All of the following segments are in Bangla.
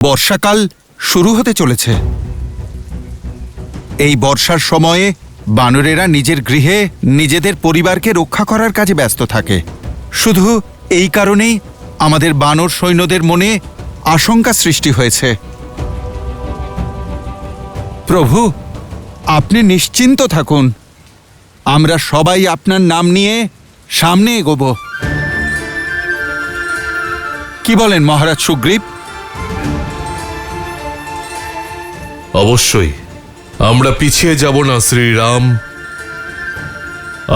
বর্ষাকাল শুরু হতে চলেছে। এই বর্ষার সময়ে বানরেরা নিজের গৃহে নিজেদের পরিবারকে রক্ষা করার কাজে ব্যস্ত থাকে। শুধু এই কারণেই আমাদের বানর সৈন্যদের মনে আশঙ্কা সৃষ্টি হয়েছে। প্রভু, আপনি নিশ্চিন্ত থাকুন, আমরা সবাই আপনার নাম নিয়ে সামনে এগোব। কি বলেন মহারাজ সুগ্রীব? অবশ্যই আমরা পিছিয়ে যাব না শ্রীরাম।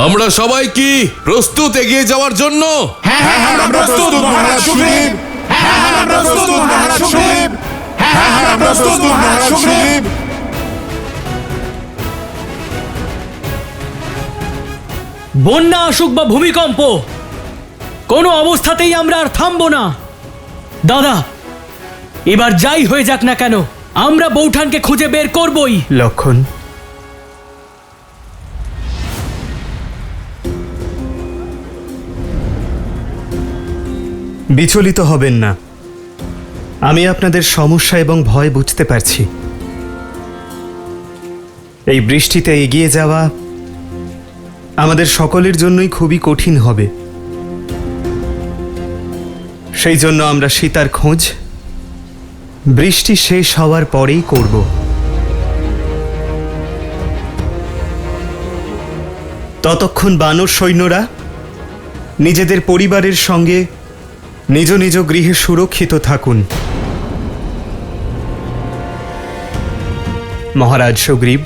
আমরা সবাই কি প্রস্তুত এগিয়ে যাওয়ার জন্য? বন্যা আসুক বা ভূমিকম্প, কোনো অবস্থাতেই আমরা আর থামবো না। দাদা, এবার যাই হয়ে যাক না কেন, আমরা বৌঠানকে খুঁজে বের করবই। লক্ষণ, বিচলিত হবেন না। আমি আপনাদের সমস্যা এবং ভয় বুঝতে পারছি। এই বৃষ্টিতে এগিয়ে যাওয়া আমাদের সকলের জন্যই খুবই কঠিন হবে। সেই জন্য আমরা সীতার খোঁজ বৃষ্টি শেষ হওয়ার পরেই করব। ততক্ষণ বানর সৈন্যরা নিজেদের পরিবারের সঙ্গে নিজ নিজ গৃহে সুরক্ষিত থাকুন। মহারাজ সুগ্রীব,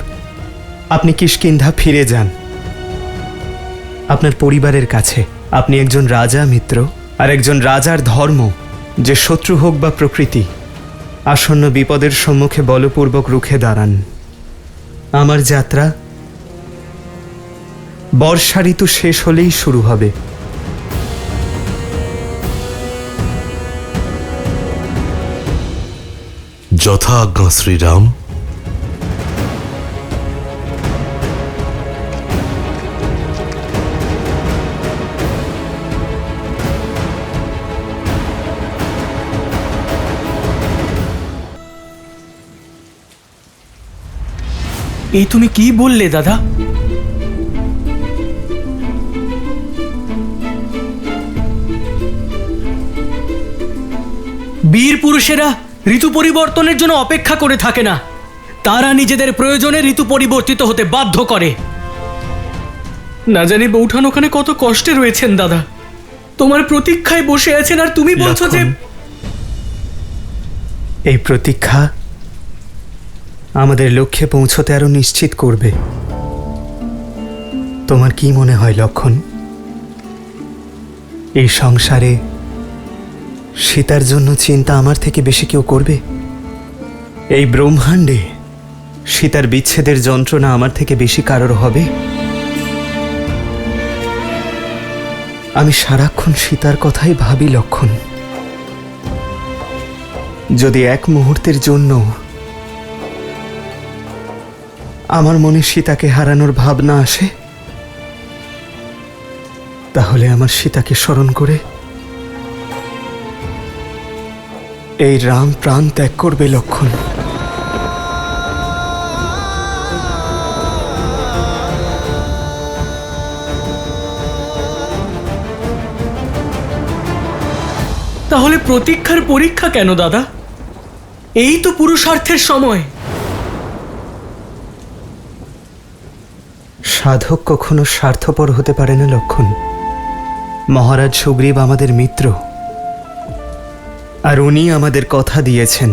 আপনি কিষ্কিন্ধা ফিরে যান আপনার পরিবারের কাছে। আপনি একজন রাজা মিত্র, আর একজন রাজার ধর্ম যে শত্রু হোক বা প্রকৃতি আসন্ন বিপদের সম্মুখে বলপূর্বক রুখে দাঁড়ান। আমার যাত্রা বর্ষা ঋতু শেষ হলেই শুরু হবে। যথা আজ্ঞা শ্রীরাম। এই তুমি কি বললে দাদা? বীর পুরুষেরা ঋতু পরিবর্তনের জন্য অপেক্ষা করে থাকে না, তারা নিজেদের প্রয়োজনে ঋতু পরিবর্তিত হতে বাধ্য করে। না জানি বৌঠান ওখানে কত কষ্টে রয়েছেন দাদা, তোমার প্রতীক্ষায় বসে আছেন, আর তুমি বলছো যে এই প্রতীক্ষা আমাদের লক্ষ্যে পৌঁছতে আরো নিশ্চিত করবে। তোমার কি মনে হয় লক্ষণ, এই সংসারে সীতার জন্য চিন্তা আমার থেকে বেশি কেউ করবে? এই ব্রহ্মাণ্ডে সীতার বিচ্ছেদের যন্ত্রণা আমার থেকে বেশি কারোর হবে? আমি সারাক্ষণ সীতার কথাই ভাবি লক্ষণ। যদি এক মুহূর্তের জন্য আমার মনে সীতাকে হারানোর ভাবনা আসে, তাহলে আমার সীতাকে স্মরণ করে এই রাম প্রাণ ত্যাগ করবে লক্ষণ। তাহলে প্রতীক্ষার পরীক্ষা কেন দাদা? এই তো পুরুষার্থের সময়। সাধক কখনো স্বার্থপর হতে পারে না লক্ষণ। মহারাজ সুগ্রীব আমাদের মিত্র, আর উনি আমাদের কথা দিয়েছেন,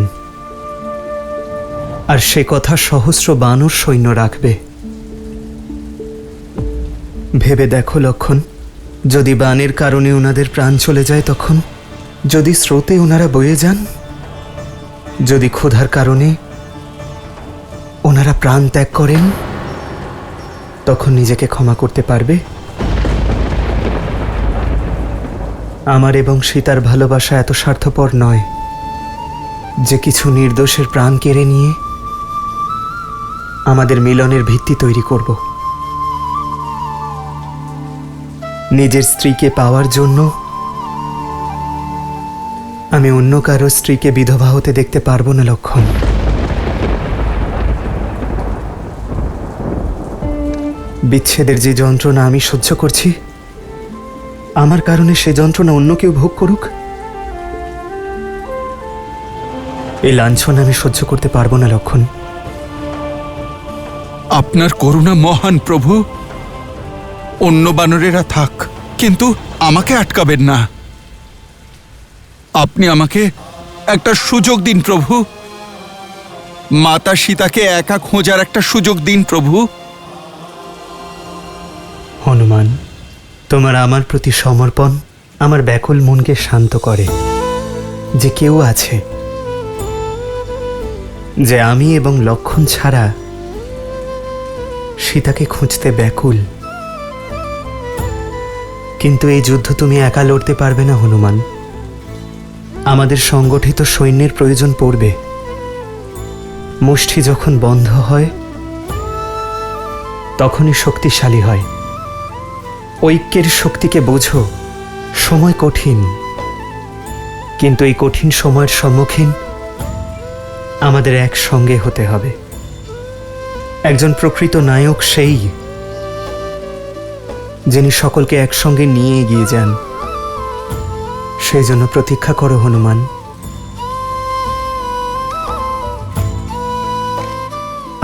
আর সে কথা সহস্র বানর সৈন্য রাখবে। ভেবে দেখো লক্ষণ, যদি বানের কারণে ওনাদের প্রাণ চলে যায় তখন? যদি স্রোতে ওনারা বয়ে যান? যদি ক্ষুধার কারণে ওনারা প্রাণ ত্যাগ করেন, তখন নিজেকে ক্ষমা করতে পারবে? আমার এবং সীতার ভালোবাসা এত স্বার্থপর নয় যে কিছু নির্দোষের প্রাণ কেড়ে নিয়ে আমাদের মিলনের ভিত্তি তৈরি করব। নিজের স্ত্রীকে পাওয়ার জন্য আমি অন্য কারো স্ত্রীকে বিধবা হতে দেখতে পারবো না লক্ষণ। বিচ্ছেদের যে যন্ত্রণা আমি সহ্য করছি, আমার কারণে সে যন্ত্রণা অন্য কেউ ভোগ করুক, এই লাঞ্ছনা আমি সহ্য করতে পারবো না লক্ষণ। আপনার করুণা মহান প্রভু। অন্য বানরেরা থাক, কিন্তু আমাকে আটকাবেন না। আপনি আমাকে একটা সুযোগ দিন প্রভু। মাতা সীতাকে একা খোঁজার একটা সুযোগ দিন প্রভু। হনুমান, তোমার আমার প্রতি সমর্পণ আমার ব্যাকুল মনকে শান্ত করে। যে কেউ আছে যে আমি এবং লক্ষণ ছাড়া সীতাকে খুঁজতে ব্যাকুল। কিন্তু এই যুদ্ধ তুমি একা লড়তে পারবে না হনুমান। আমাদের সংগঠিত সৈন্যের প্রয়োজন পড়বে। মুষ্টি যখন বন্ধ হয় তখনই শক্তিশালী হয়। ঐক্যের শক্তিকে বোঝো। সময় কঠিন, কিন্তু এই কঠিন সময়ের সম্মুখীন আমাদের একসঙ্গে হতে হবে। একজন প্রকৃত নায়ক সেই, যিনি সকলকে একসঙ্গে নিয়ে এগিয়ে যান। সেই জন্য প্রতীক্ষা করো হনুমান।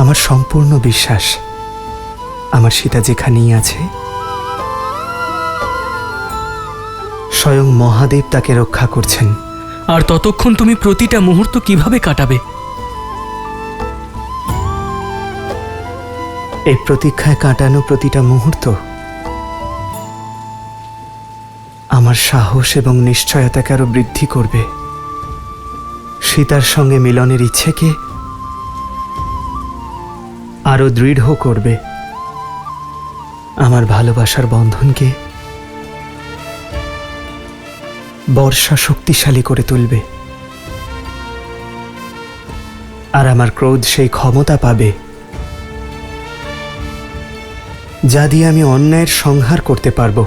আমার সম্পূর্ণ বিশ্বাস আমার সীতা যেখানেই আছে, স্বয়ং মহাদেব তাকে রক্ষা করছেন। আর ততক্ষণ তুমি প্রতিটা মুহূর্ত কিভাবে কাটাবে? এই প্রতীক্ষায় কাটানো প্রতিটা মুহূর্ত আমার সাহস এবং নিশ্চয়তাকে আরো বৃদ্ধি করবে। সীতার সঙ্গে মিলনের ইচ্ছেকে আরো দৃঢ় করবে। আমার ভালোবাসার বন্ধনকে বর্ষা শক্তিশালী করে তুলবে। আর আমার ক্রোধ সেই ক্ষমতা পাবে যা দিয়ে আমি অন্যায়ের সংহার করতে পারবো।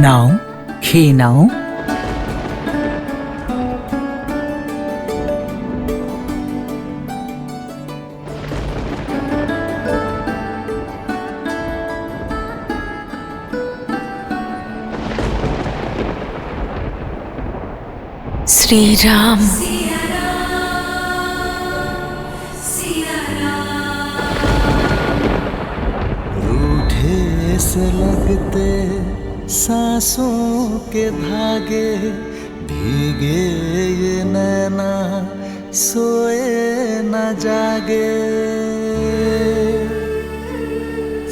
নাও, খেয়ে নাও। শ্রীরাম। रूठे से लगते सांसों के धागे, भीगे ये नैना सोए न जागे।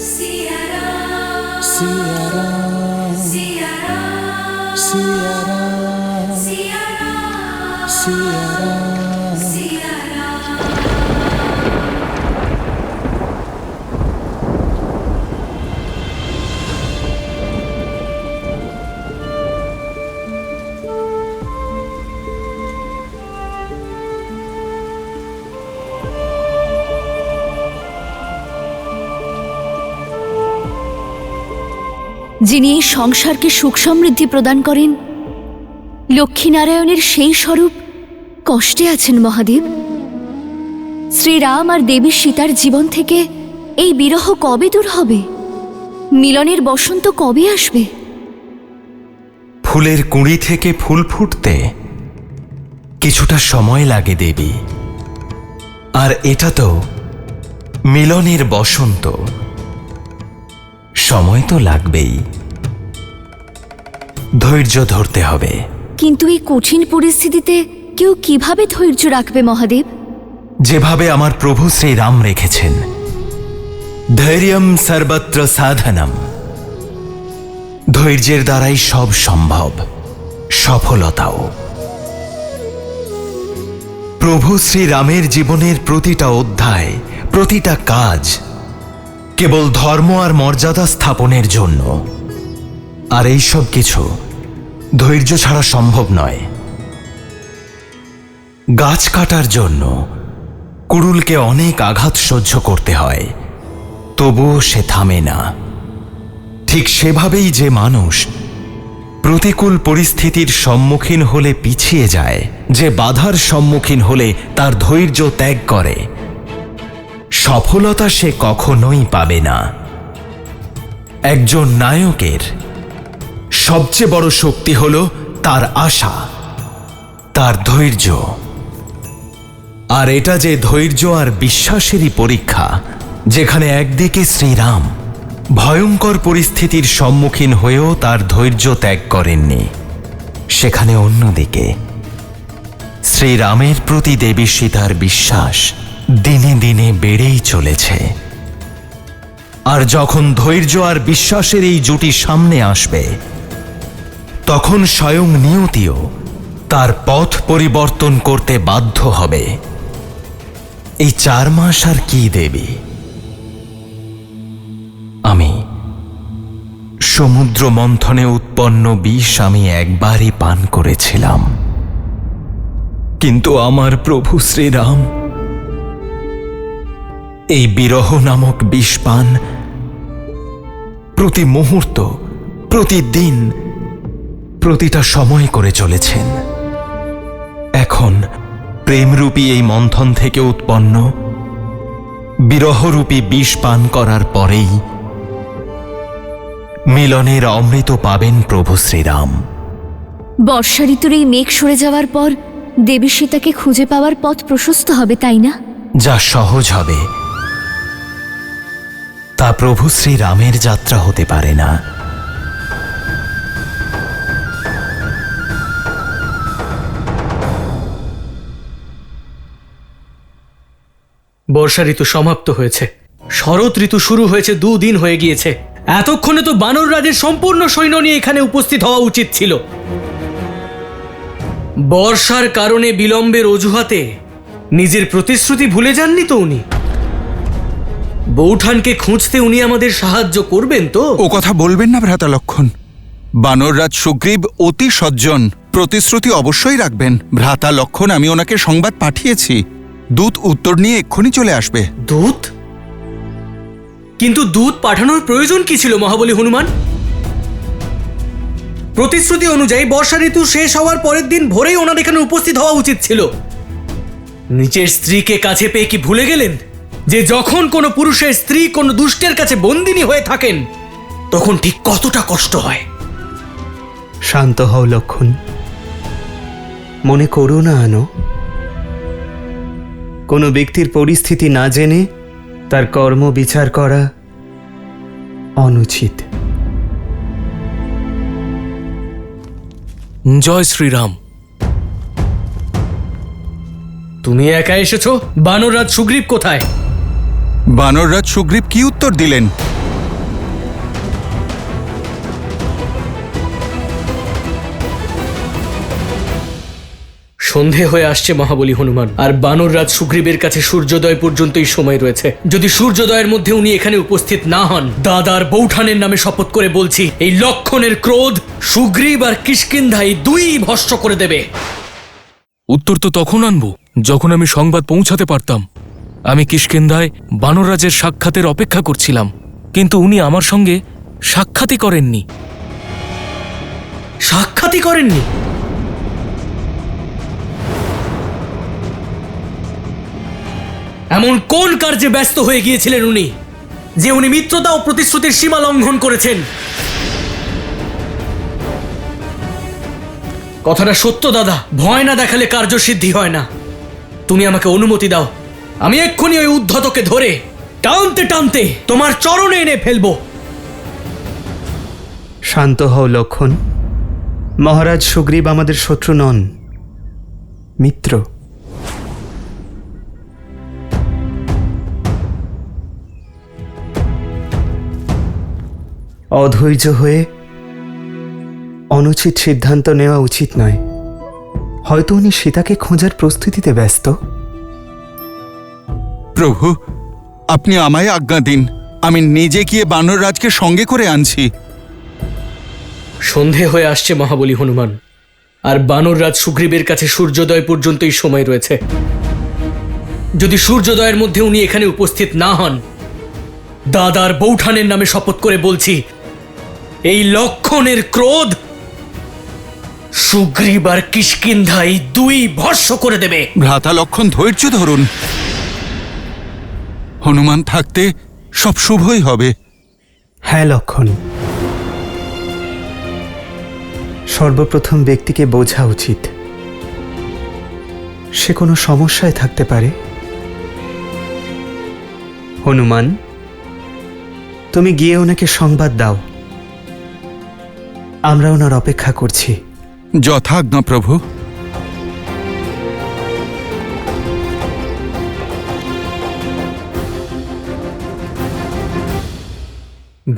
सिया राम, सिया राम, सिया राम, सिया राम, सिया राम, सिया राम, सिया राम। যিনি এই সংসারকে সুখ সমৃদ্ধি প্রদান করেন, লক্ষ্মীনারায়ণের সেই স্বরূপ কষ্টে আছেন মহাদেব। শ্রীরাম আর দেবী সীতার জীবন থেকে এই বিরহ কবে দূর হবে? মিলনের বসন্ত কবে আসবে? ফুলের কুঁড়ি থেকে ফুল ফুটতে কিছুটা সময় লাগে দেবী, আর এটা তো মিলনের বসন্ত, সময় তো লাগবেই, ধৈর্য ধরতে হবে। কিন্তু এই কঠিন পরিস্থিতিতে কেউ কিভাবে ধৈর্য রাখবে মহাদেব? যেভাবে আমার প্রভু শ্রীরাম রেখেছেন, ধৈর্যম সর্বত্র সাধনম। ধৈর্যের দ্বারাই সব সম্ভব, সফলতাও। প্রভু শ্রীরামের জীবনের প্রতিটা অধ্যায়, প্রতিটা কাজ কেবল ধর্ম আর মর্যাদা স্থাপনের জন্য, আর এই সব কিছু ধৈর্য ছাড়া সম্ভব নয়। গাছ কাটার জন্য কুড়ুলকে অনেক আঘাত সহ্য করতে হয়, তবুও সে থামে না। ঠিক সেভাবেই যে মানুষ প্রতিকূল পরিস্থিতির সম্মুখীন হলে পিছিয়ে যায়, যে বাধার সম্মুখীন হলে তার ধৈর্য ত্যাগ করে, সফলতা সে কখনোই পাবে না। একজন নায়কের সবচেয়ে বড় শক্তি হল তার আশা, তার ধৈর্য। আর এটা যে ধৈর্য আর বিশ্বাসেরই পরীক্ষা, যেখানে একদিকে শ্রীরাম ভয়ঙ্কর পরিস্থিতির সম্মুখীন হয়েও তার ধৈর্য ত্যাগ করেননি, সেখানে অন্যদিকে শ্রীরামের প্রতি দেবী সীতার বিশ্বাস দিনে দিনে বেড়েই চলেছে। আর যখন ধৈর্য আর বিশ্বাসের এই জুটি সামনে আসবে, তখন স্বয়ং নিয়তিও তার পথ পরিবর্তন করতে বাধ্য হবে। এই 4 মাস আর কি দেবী? আমি সমুদ্র মন্থনে উৎপন্ন বিষ আমি একবারই পান করেছিলাম, কিন্তু আমার প্রভু শ্রীরাম এই বিরহ নামক বিষ পান প্রতি মুহূর্ত, প্রতিদিন, প্রতিটা সময় করে চলেছেন। এখন প্রেমরূপী এই মন্থন থেকে উৎপন্ন বিরহরূপী বিষ পান করার পরেই মিলনের অমৃত পাবেন প্রভু শ্রীরাম। বর্ষা ঋতুর এই মেঘ সরে যাওয়ার পর দেবী সীতাকে খুঁজে পাওয়ার পথ প্রশস্ত হবে, তাই না? যা সহজ হবে তা প্রভু শ্রীরামের যাত্রা হতে পারে না। বর্ষা ঋতু সমাপ্ত হয়েছে, শরৎ ঋতু শুরু হয়েছে, 2 দিন হয়ে গিয়েছে। এতক্ষণে তো বানর রাজের সম্পূর্ণ সৈন্য নিয়ে এখানে উপস্থিত হওয়া উচিত ছিল। বর্ষার কারণে বিলম্বের অজুহাতে নিজের প্রতিশ্রুতি ভুলে যাননি তো উনি? বৌঠানকে খুঁজতে উনি আমাদের সাহায্য করবেন তো? ও কথা বলবেন না ভ্রাতা লক্ষণ। বানররাজ সুগ্রীব অতি সজ্জন, প্রতিশ্রুতি অবশ্যই রাখবেন। ভ্রাতা লক্ষণ, আমি ওনাকে সংবাদ পাঠিয়েছি, দূত উত্তর নিয়ে এক্ষুনি চলে আসবে। দূত? কিন্তু দূত পাঠানোর প্রয়োজন কি ছিল মহাবলী হনুমান? প্রতিশ্রুতি অনুযায়ী বর্ষা ঋতু শেষ হওয়ার পরের দিন ভোরেই ওনার এখানে উপস্থিত হওয়া উচিত ছিল। নিজের স্ত্রীকে কাছে পেয়ে কি ভুলে গেলেন যে যখন কোনো পুরুষের স্ত্রী কোনো দুষ্টের কাছে বন্দিনী হয়ে থাকেন তখন ঠিক কতটা কষ্ট হয়? শান্ত হও লক্ষণ, মনে করো না আনো। কোনো ব্যক্তির পরিস্থিতি না জেনে তার কর্ম বিচার করা অনুচিত। জয় শ্রীরাম। তুমি একা এসেছো? বানররাজ সুগ্রীব কোথায়? বানররাজ সুগ্রীব কি উত্তর দিলেন? সন্ধে হয়ে আসছে মহাবলী হনুমান, আর বানররাজ সুগ্রীবের কাছে সূর্যোদয় পর্যন্তই সময় রয়েছে। যদি সূর্যোদয়ের মধ্যে উনি এখানে উপস্থিত না হন, দাদার বৌঠানের নামে শপথ করে বলছি, এই লক্ষণের ক্রোধ সুগ্রীব আর কিষ্কিন্ধাই দুই ভস্ম করে দেবে। উত্তর তো তখন আনবো যখন আমি সংবাদ পৌঁছাতে পারতাম। আমি কিষ্কিন্ধায় বানররাজের সাক্ষাতের অপেক্ষা করছিলাম, কিন্তু উনি আমার সঙ্গে সাক্ষাৎই করেননি। সাক্ষাৎই করেননি? এমন কোন কার্যে ব্যস্ত হয়ে গিয়েছিলেন উনি যে উনি মিত্রতা ও প্রতিশ্রুতির সীমা লঙ্ঘন করেছেন? কথাটা সত্য দাদা, ভয় না দেখালে কার্যসিদ্ধি হয় না। তুমি আমাকে অনুমতি দাও, আমি এক্ষুনি ওই উদ্ধতকে ধরে টানতে টানতে তোমার চরণে এনে ফেলবো। শান্ত হও লক্ষণ, মহারাজ সুগ্রীব আমাদের শত্রু নন, মিত্র। অধৈর্য হয়ে অনুচিত সিদ্ধান্ত নেওয়া উচিত নয়। হয়তো উনি সীতাকে খোঁজার প্রস্তুতিতে ব্যস্ত। প্রভু, আপনি আমায় আজ্ঞা দিন, আমি নিজে গিয়ে বানররাজকে সঙ্গে করে আনছি। সন্ধে হয়ে আসছে মহাবলী হনুমান, আর বানররাজ সুগ্রীবের কাছে সূর্যোদয় পর্যন্তই সময় রয়েছে। যদি সূর্যোদয়ের মধ্যে উনি এখানে উপস্থিত না হন, দাদার বৌঠানের নামে শপথ করে বলছি, এই লক্ষণের ক্রোধ সুগ্রীব আর কিষ্কিন্ধাই দুই ভস্ম করে দেবে। ভ্রাতা লক্ষণ, ধৈর্য ধরুন। হনুমান থাকতে সব শুভই হবে। হ্যাঁ লক্ষণ, সর্বপ্রথম ব্যক্তিকে বোঝা উচিত সে কোনো সমস্যায় থাকতে পারে। হনুমান, তুমি গিয়ে ওনাকে সংবাদ দাও, আমরা ওনার অপেক্ষা করছি। যথাজ্ঞা প্রভু।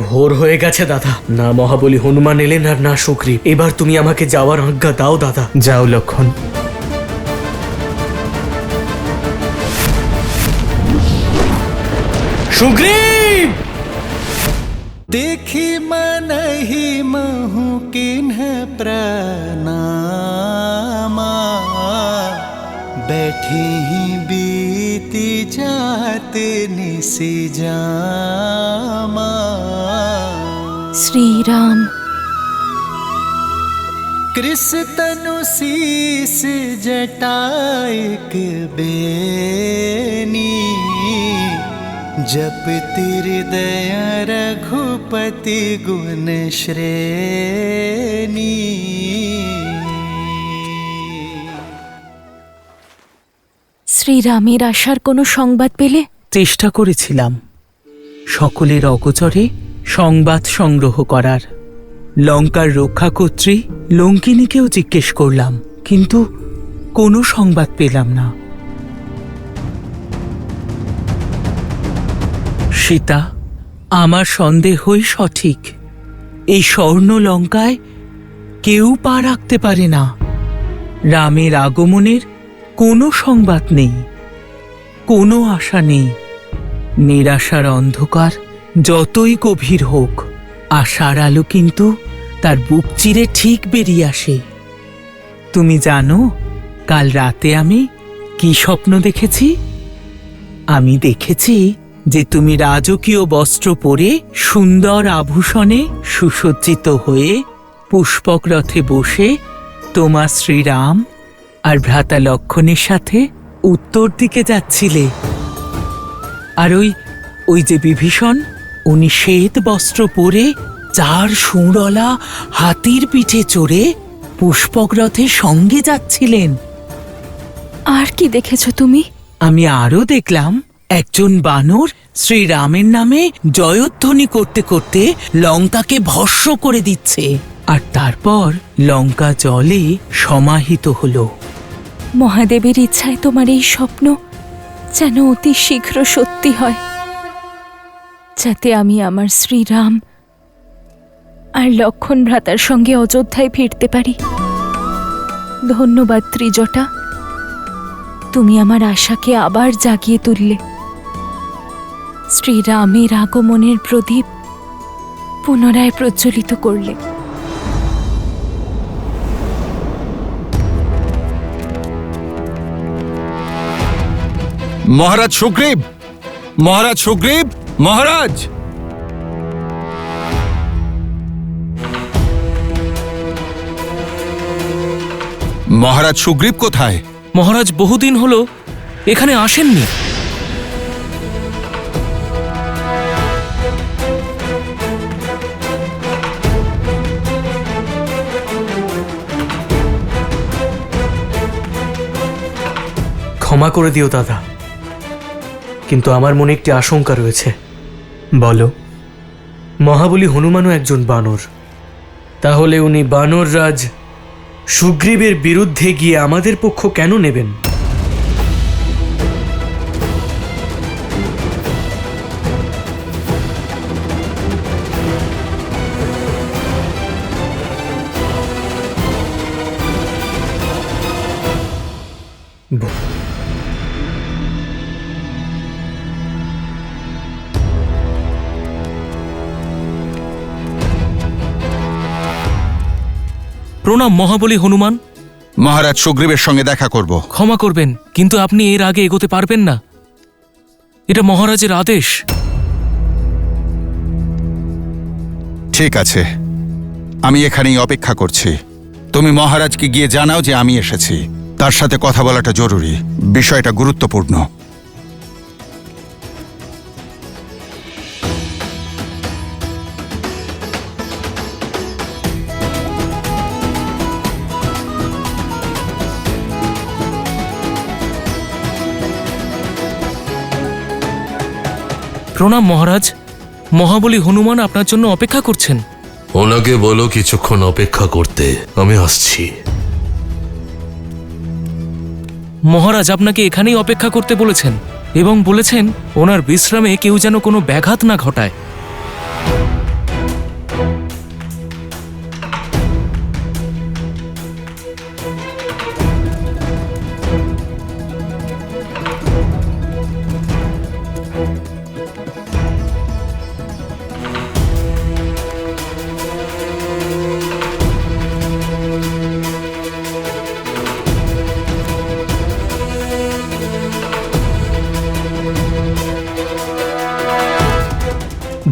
ভোর হয়ে গেছে দাদা, না মহাবলী হনুমান এলেন আর না সুগ্রীব। এবার তুমি আমাকে যাওয়ার আজ্ঞা দাও দাদা। যাও লক্ষণ। সুগ্রীব! देखी मन ही महु किन्ह प्रणामा, बैठी ही बीती जाते निसी जामा। শ্রীরাম। कृस तनु शीस जटाइक बेनी, जप हृदय रघुपति गुण श्रेणी। শ্রীরামের আসার কোনো সংবাদ পেলে? চেষ্টা করেছিলাম সকলের অগোচরে সংবাদ সংগ্রহ করার। লঙ্কার রক্ষাকর্ত্রী লঙ্কিনীকেও জিজ্ঞেস করলাম, কিন্তু কোনো সংবাদ পেলাম না। সীতা, আমার সন্দেহই সঠিক। এই স্বর্ণ লঙ্কায় কেউ পা রাখতে পারে না। রামের আগমনের কোনো সংবাদ নেই, কোনো আশা নেই। নিরাশার অন্ধকার যতই গভীর হোক, আশার আলো কিন্তু তার বুক চিরে ঠিক বেরিয়ে আসে। তুমি জানো কাল রাতে আমি কি স্বপ্ন দেখেছি? আমি দেখেছি যে তুমি রাজকীয় বস্ত্র পরে সুন্দর আভূষণে সুসজ্জিত হয়ে পুষ্পক রথে বসে তোমার শ্রীরাম আর ভ্রাতা লক্ষণের সাথে উত্তর দিকে যাচ্ছিলে। আর ওই যে বিভীষণ, উনি শ্বেত বস্ত্র পরে 4 সুঁড়লা হাতির পিঠে চড়ে পুষ্পক রথের সঙ্গে যাচ্ছিলেন। আর কি দেখেছো তুমি? আমি আরো দেখলাম একজন বানর শ্রীরামের নামে জয়ধ্বনি করতে করতে লঙ্কাকে ভস্ম করে দিচ্ছে, আর তারপর লঙ্কা জলে সমাহিত হলো। মহাদেবের ইচ্ছায় তোমার এই স্বপ্ন যেন অতি শীঘ্র সত্যি হয়, যাতে আমি আমার শ্রীরাম আর লক্ষণ ভ্রাতার সঙ্গে অযোধ্যায় ফিরতে পারি। ধন্যবাদ ত্রিজটা, তুমি আমার আশাকে আবার জাগিয়ে তুললে। শ্রীরামের আগমনের প্রদীপ পুনরায় প্রজ্বলিত করলে। মহারাজ সুগ্রীব, মহারাজ সুগ্রীব, মহারাজ! মহারাজ সুগ্রীব কোথায়? মহারাজ বহুদিন হলো এখানে আসেননি। ক্ষমা করে দিও দাদা, কিন্তু আমার মনে একটি আশঙ্কা রয়েছে। বলো। মহাবলী হনুমানও একজন বানর, তাহলে উনি বানর রাজ সুগ্রীবের বিরুদ্ধে গিয়ে আমাদের পক্ষ কেন নেবেন? প্রণাম মহাবলী হনুমান। মহারাজ সুগ্রীবের সঙ্গে দেখা করব। ক্ষমা করবেন, কিন্তু আপনি এর আগে এগোতে পারবেন না। এটা মহারাজের আদেশ। ঠিক আছে, আমি এখানেই অপেক্ষা করছি। তুমি মহারাজকে গিয়ে জানাও যে আমি এসেছি। তার সাথে কথা বলাটা জরুরি, বিষয়টা গুরুত্বপূর্ণ। প্রণাম মহারাজ, মহাবলী হনুমান আপনার জন্য অপেক্ষা করছেন। ওনাকে বলো কিছুক্ষণ অপেক্ষা করতে, আমি আসছি। মহারাজ আপনাকে এখানেই অপেক্ষা করতে বলেছেন এবং বলেছেন ওনার বিশ্রামে কেউ যেন কোনো ব্যাঘাত না ঘটায়।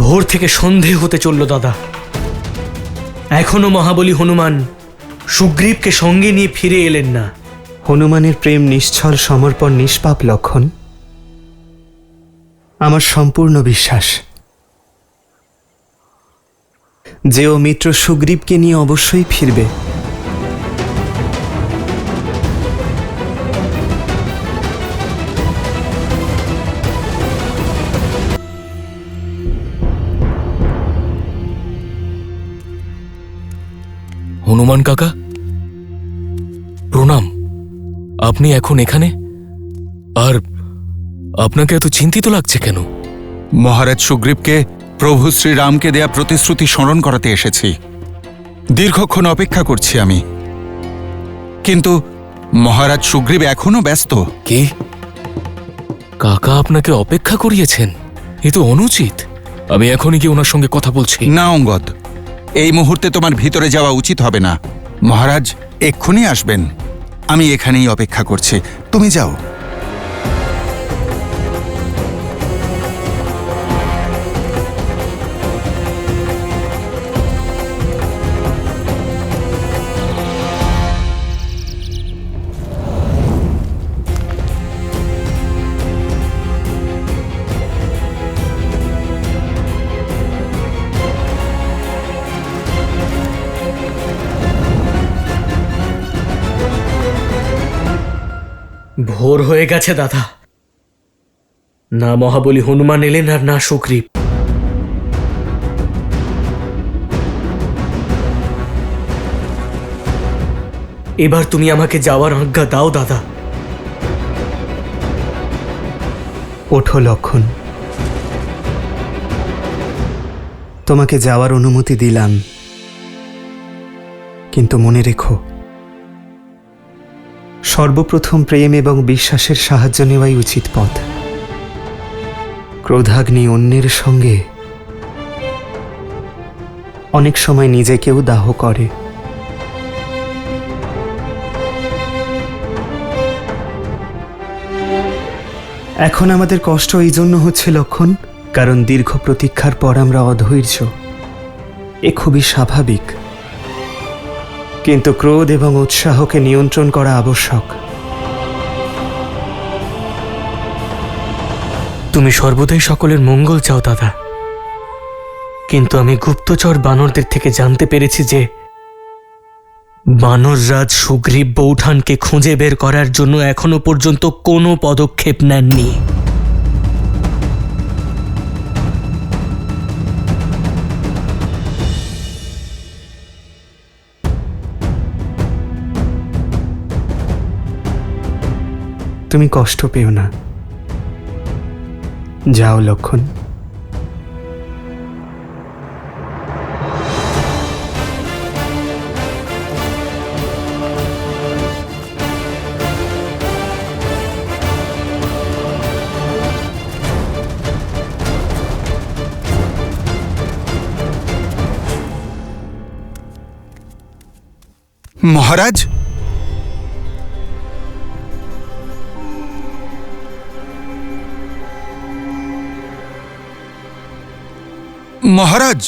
ভোর থেকে সন্ধে হতে চলল দাদা, এখনো মহাবলী হনুমান সুগ্রীবকে সঙ্গে নিয়ে ফিরে এলেন না। হনুমানের প্রেম নিশ্ছল, সমর্পণ নিষ্পাপ লক্ষণ। আমার সম্পূর্ণ বিশ্বাস যে ও মিত্র সুগ্রীবকে নিয়ে অবশ্যই ফিরবে। হনুমান কাকা, প্রণাম। আপনি এখন এখানে, আর আপনাকে এত চিন্তিত লাগছে কেন? মহারাজ সুগ্রীবকে প্রভু শ্রীরামকে দেয়া প্রতিশ্রুতি স্মরণ করাতে এসেছি। দীর্ঘক্ষণ অপেক্ষা করছি আমি, কিন্তু মহারাজ সুগ্রীব এখনো ব্যস্ত। কে? কাকা আপনাকে অপেক্ষা করিয়েছেন? এ তো অনুচিত। আমি এখনই কি ওনার সঙ্গে কথা বলছি? না অঙ্গদ, এই মুহূর্তে তোমার ভিতরে যাওয়া উচিত হবে না। মহারাজ এক্ষুনি আসবেন, আমি এখানেই অপেক্ষা করছি। তুমি যাও। ভোর হয়ে গেছে দাদা। না মহাবলী হনুমান এলেন আর না সুগ্রীব। এবার তুমি আমাকে যাওয়ার আজ্ঞা দাও দাদা। ওঠো লক্ষণ, তোমাকে যাওয়ার অনুমতি দিলাম, কিন্তু মনে রেখো সর্বপ্রথম প্রেম এবং বিশ্বাসের সাহায্য নেওয়াই উচিত পথ। ক্রোধাগ্নি অন্যের সঙ্গে অনেক সময় নিজেকেও দাহ করে। এখন আমাদের কষ্ট এই জন্য হচ্ছে লক্ষণ, কারণ দীর্ঘ প্রতীক্ষার পর আমরা অধৈর্য। এ খুবই স্বাভাবিক, কিন্তু ক্রোধ এবং উৎসাহকে নিয়ন্ত্রণ করা আবশ্যক। তুমি সর্বদাই সকলের মঙ্গল চাও দাদা, কিন্তু আমি গুপ্তচর বানরদের থেকে জানতে পেরেছি যে বানররাজ সুগ্রীব বৌঠানকে খুঁজে বের করার জন্য এখনো পর্যন্ত কোনো পদক্ষেপ নেননি। তুমি কষ্ট পেও না, যাও লক্ষণ। মহারাজ, মহারাজ,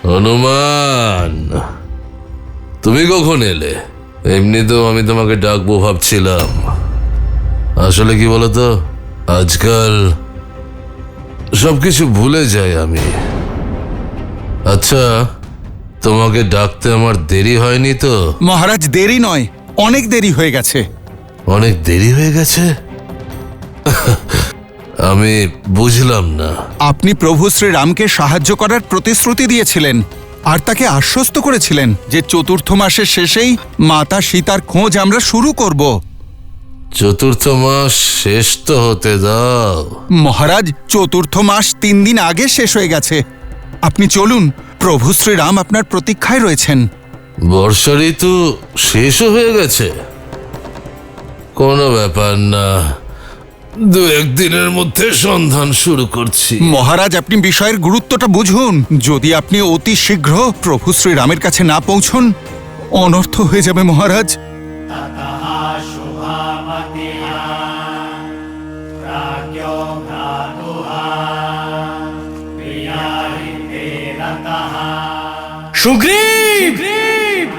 হনুমান, তুমি কখন এলে? এমনিতেও আমি তোমাকে ডাকবো ভাবছিলাম। আসলে কি বলতো, আজকাল সবকিছু ভুলে যাই আমি। আচ্ছা, তোমাকে ডাকতে আমার দেরি হয়নি তো? মহারাজ, দেরি নয়, অনেক দেরি হয়ে গেছে। অনেক দেরি হয়ে গেছে? আমি বুঝলাম না। আপনি প্রভু শ্রীরামকে সাহায্য করার প্রতিশ্রুতি দিয়েছিলেন আর তাকে আশ্বস্ত করেছিলেন যে চতুর্থ মাসের শেষেই মাতা সীতার খোঁজ আমরা শুরু করব। চতুর্থ মাস শেষ তো হতে দাও। মহারাজ, চতুর্থ মাস 3 দিন আগে শেষ হয়ে গেছে। আপনি চলুন, প্রভু শ্রীরাম আপনার প্রতীক্ষায় রয়েছেন। বর্ষা ঋতু শেষও হয়ে গেছে? কোনো ব্যাপার না, 2-1 দিনের মধ্যে সন্ধান শুরু করছি। মহারাজ, আপনি বিষয়ের গুরুত্বটা বুঝুন। যদি আপনি অতি শীঘ্র প্রভু শ্রীরামের কাছে না পৌঁছন, অনর্থ হয়ে যাবে মহারাজ। সুগ্রীব,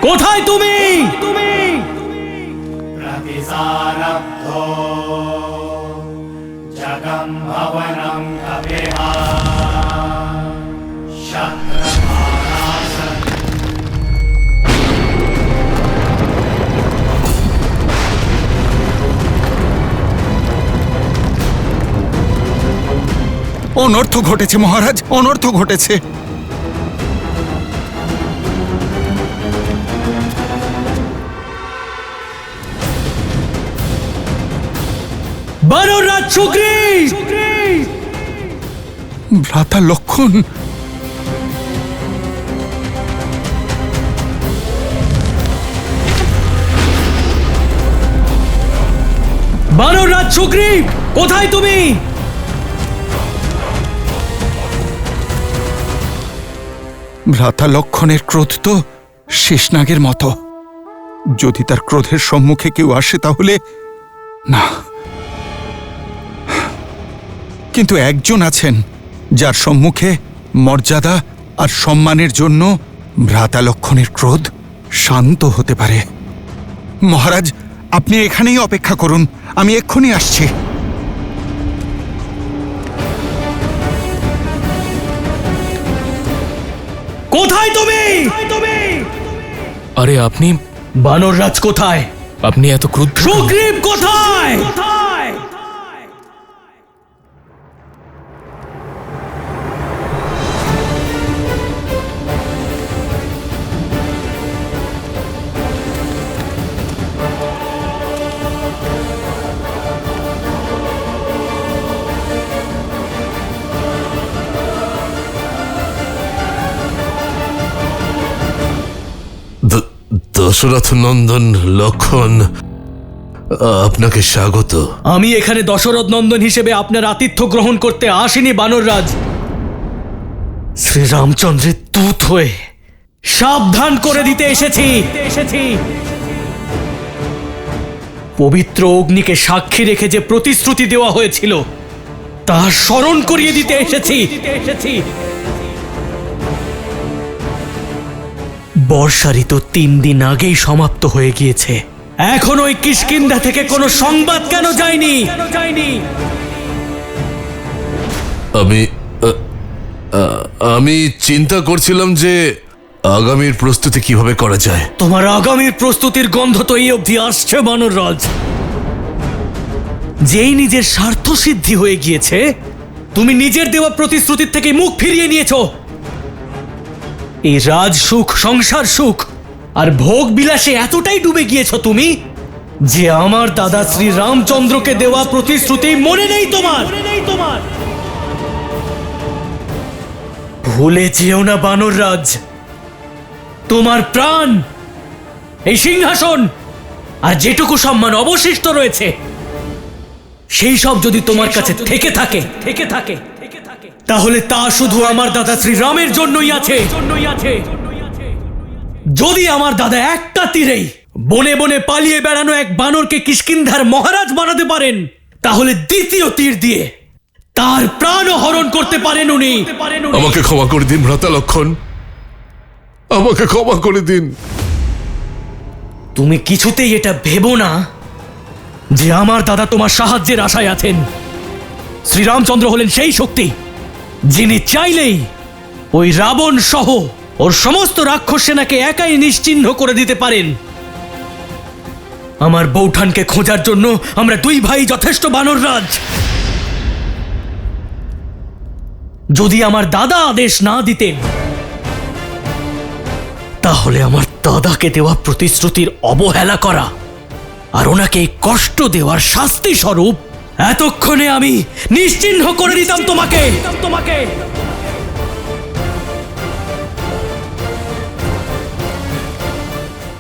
কোথায় তুমি? অনর্থ ঘটেছে মহারাজ, অনর্থ ঘটেছে। বানররাজ সুগ্রীব! ভ্রাতা লক্ষণ, বানররাজ সুগ্রীব, কোথায় তুমি? ভ্রাতা লক্ষণের ক্রোধ তো শেষনাগের মতো। যদি তার ক্রোধের সম্মুখে কেউ আসে তাহলে না, কিন্তু একজন আছেন যার সম্মুখে মর্যাদা আর সম্মানের জন্য ভ্রাতা লক্ষণের ক্রোধ শান্ত হতে পারে। মহারাজ, আপনি এখানেই অপেক্ষা করুন, আমি এক্ষুনি আসছি। কোথায় তুমি? আরে আপনি? বানররাজ কোথায়? আপনি এত ক্রুদ্ধ কেন? সুগ্রীব কোথায়? দশরথ নন্দন লক্ষণ, আপনাকে স্বাগত। আমি এখানে দশরথ নন্দন হিসেবে আপনার আতিথ্য গ্রহণ করতে আসিনি বানররাজ। শ্রীরামচন্দ্রের দূত হয়ে সাবধান করে দিতে এসেছি। পবিত্র অগ্নিকে সাক্ষী রেখে যে প্রতিশ্রুতি দেওয়া হয়েছিল তা স্মরণ করিয়ে দিতে এসেছি। বর্ষা ঋতু 3 দিন আগেই সমাপ্ত হয়ে গিয়েছে, এখন ওই কিষ্কিন্ধা থেকে কোনো সংবাদ কেন যায়নি? আমি চিন্তা করছিলাম যে আগামীর প্রস্তুতি কিভাবে করা যায়। তোমার আগামীর প্রস্তুতির গন্ধ তো এই অবধি আসছে বানররাজ। যেই নিজের স্বার্থ সিদ্ধি হয়ে গিয়েছে, তুমি নিজের দেওয়া প্রতিশ্রুতির থেকে মুখ ফিরিয়ে নিয়েছো। এই রাজ সুখ, সংসার সুখ আর ভোগ বিলাসে এতটাই ডুবে গিয়েছো তুমি যে আমার দাদা শ্রী রামচন্দ্রকে দেওয়া প্রতিশ্রুতি মনে নেই তোমার। ভুলে যেও না বানররাজ, তোমার প্রাণ, এই সিংহাসন আর যেটুকু সম্মান অবশিষ্ট রয়েছে সেই সব যদি তোমার কাছে থেকে থাকে তাহলে তা শুধু আমার দাদা শ্রী রামের জন্যই আছে। যদি আমার দাদা একটা তীরেই বনে বনে পালিয়ে বেড়ানো এক বানরকে কিষ্কিন্ধার মহারাজ বানাতে পারেন, তাহলে দ্বিতীয় তীর দিয়ে তার প্রাণও হরণ করতে পারেন উনি। আমাকে ক্ষমা করে দিন ভ্রাতা লক্ষণ, আমাকে ক্ষমা করে দিন। তুমি কিছুতেই এটা ভেবো না যে আমার দাদা তোমার সাহায্যের আশায় আছেন। শ্রীরামচন্দ্র হলেন সেই শক্তি যিনি চাইলেই ওই রাবণ সহ ওর সমস্ত রাক্ষস সেনাকে একাই নিশ্চিহ্ন করে দিতে পারেন। আমার বৌঠানকে খোঁজার জন্য আমরা 2 ভাই যথেষ্ট বানররাজ। যদি আমার দাদা আদেশ না দিতেন তাহলে আমার দাদাকে দেওয়া প্রতিশ্রুতির অবহেলা করা আর ওনাকে কষ্ট দেওয়ার শাস্তি স্বরূপ এতক্ষণে আমি নিশ্চিহ্ন করে দিতাম তোমাকে।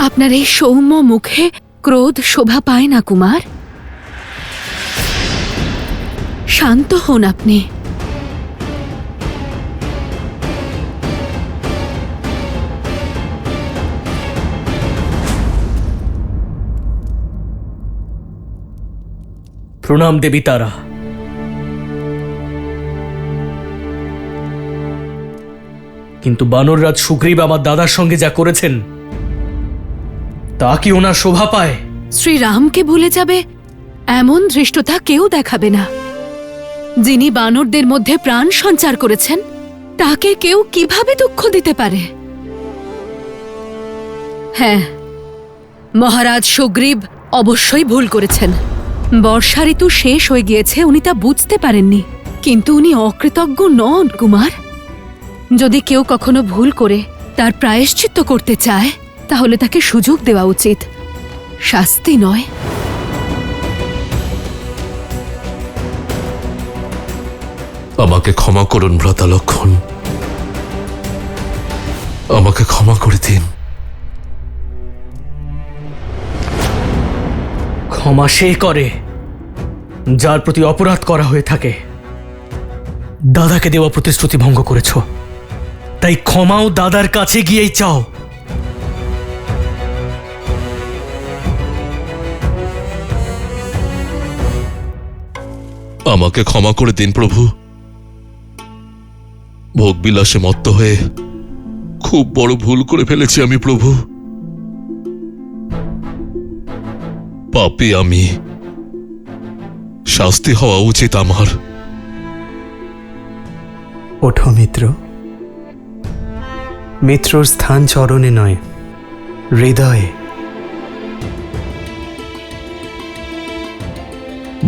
আপনার এই সৌম্য মুখে ক্রোধ শোভা পায় না কুমার। শান্ত হন আপনি। প্রণাম দেবী তারা। কিন্তু বানররাজ সুগ্রীব আমার দাদার সঙ্গে যা করেছেন তা কি ওনার শোভা পায়? শ্রীরামকে ভুলে যাবে এমন ধৃষ্টতা কেউ দেখাবে না। যিনি বানরদের মধ্যে প্রাণ সঞ্চার করেছেন তাকে কেউ কিভাবে দুঃখ দিতে পারে? হ্যাঁ, মহারাজ সুগ্রীব অবশ্যই ভুল করেছেন। বর্ষা ঋতু শেষ হয়ে গিয়েছে, উনি তা বুঝতে পারেননি। কিন্তু উনি অকৃতজ্ঞ নন কুমার। যদি কেউ কখনো ভুল করে তার প্রায়শ্চিত্ত করতে চায় তাহলে তাকে সুযোগ দেওয়া উচিত, শাস্তি নয়। আমাকে ক্ষমা করুন ভ্রাতা লক্ষণ, আমাকে ক্ষমা করে দিন। ক্ষমা সে করে যার প্রতি অপরাধ করা হয়ে থাকে। দাদাকে দেওয়া প্রতিশ্রুতি ভঙ্গ করেছ, তাই ক্ষমাও দাদার কাছে গিয়েই চাও। আমাকে ক্ষমা করে দিন প্রভু। ভোগবিলাসে মত্ত হয়ে খুব বড় ভুল করে ফেলেছি আমি প্রভু। পাপী আমি, শাস্তি হওয়া উচিত আমার। ওঠো মিত্র। মিত্রর স্থান চরণে নয়, হৃদয়ে।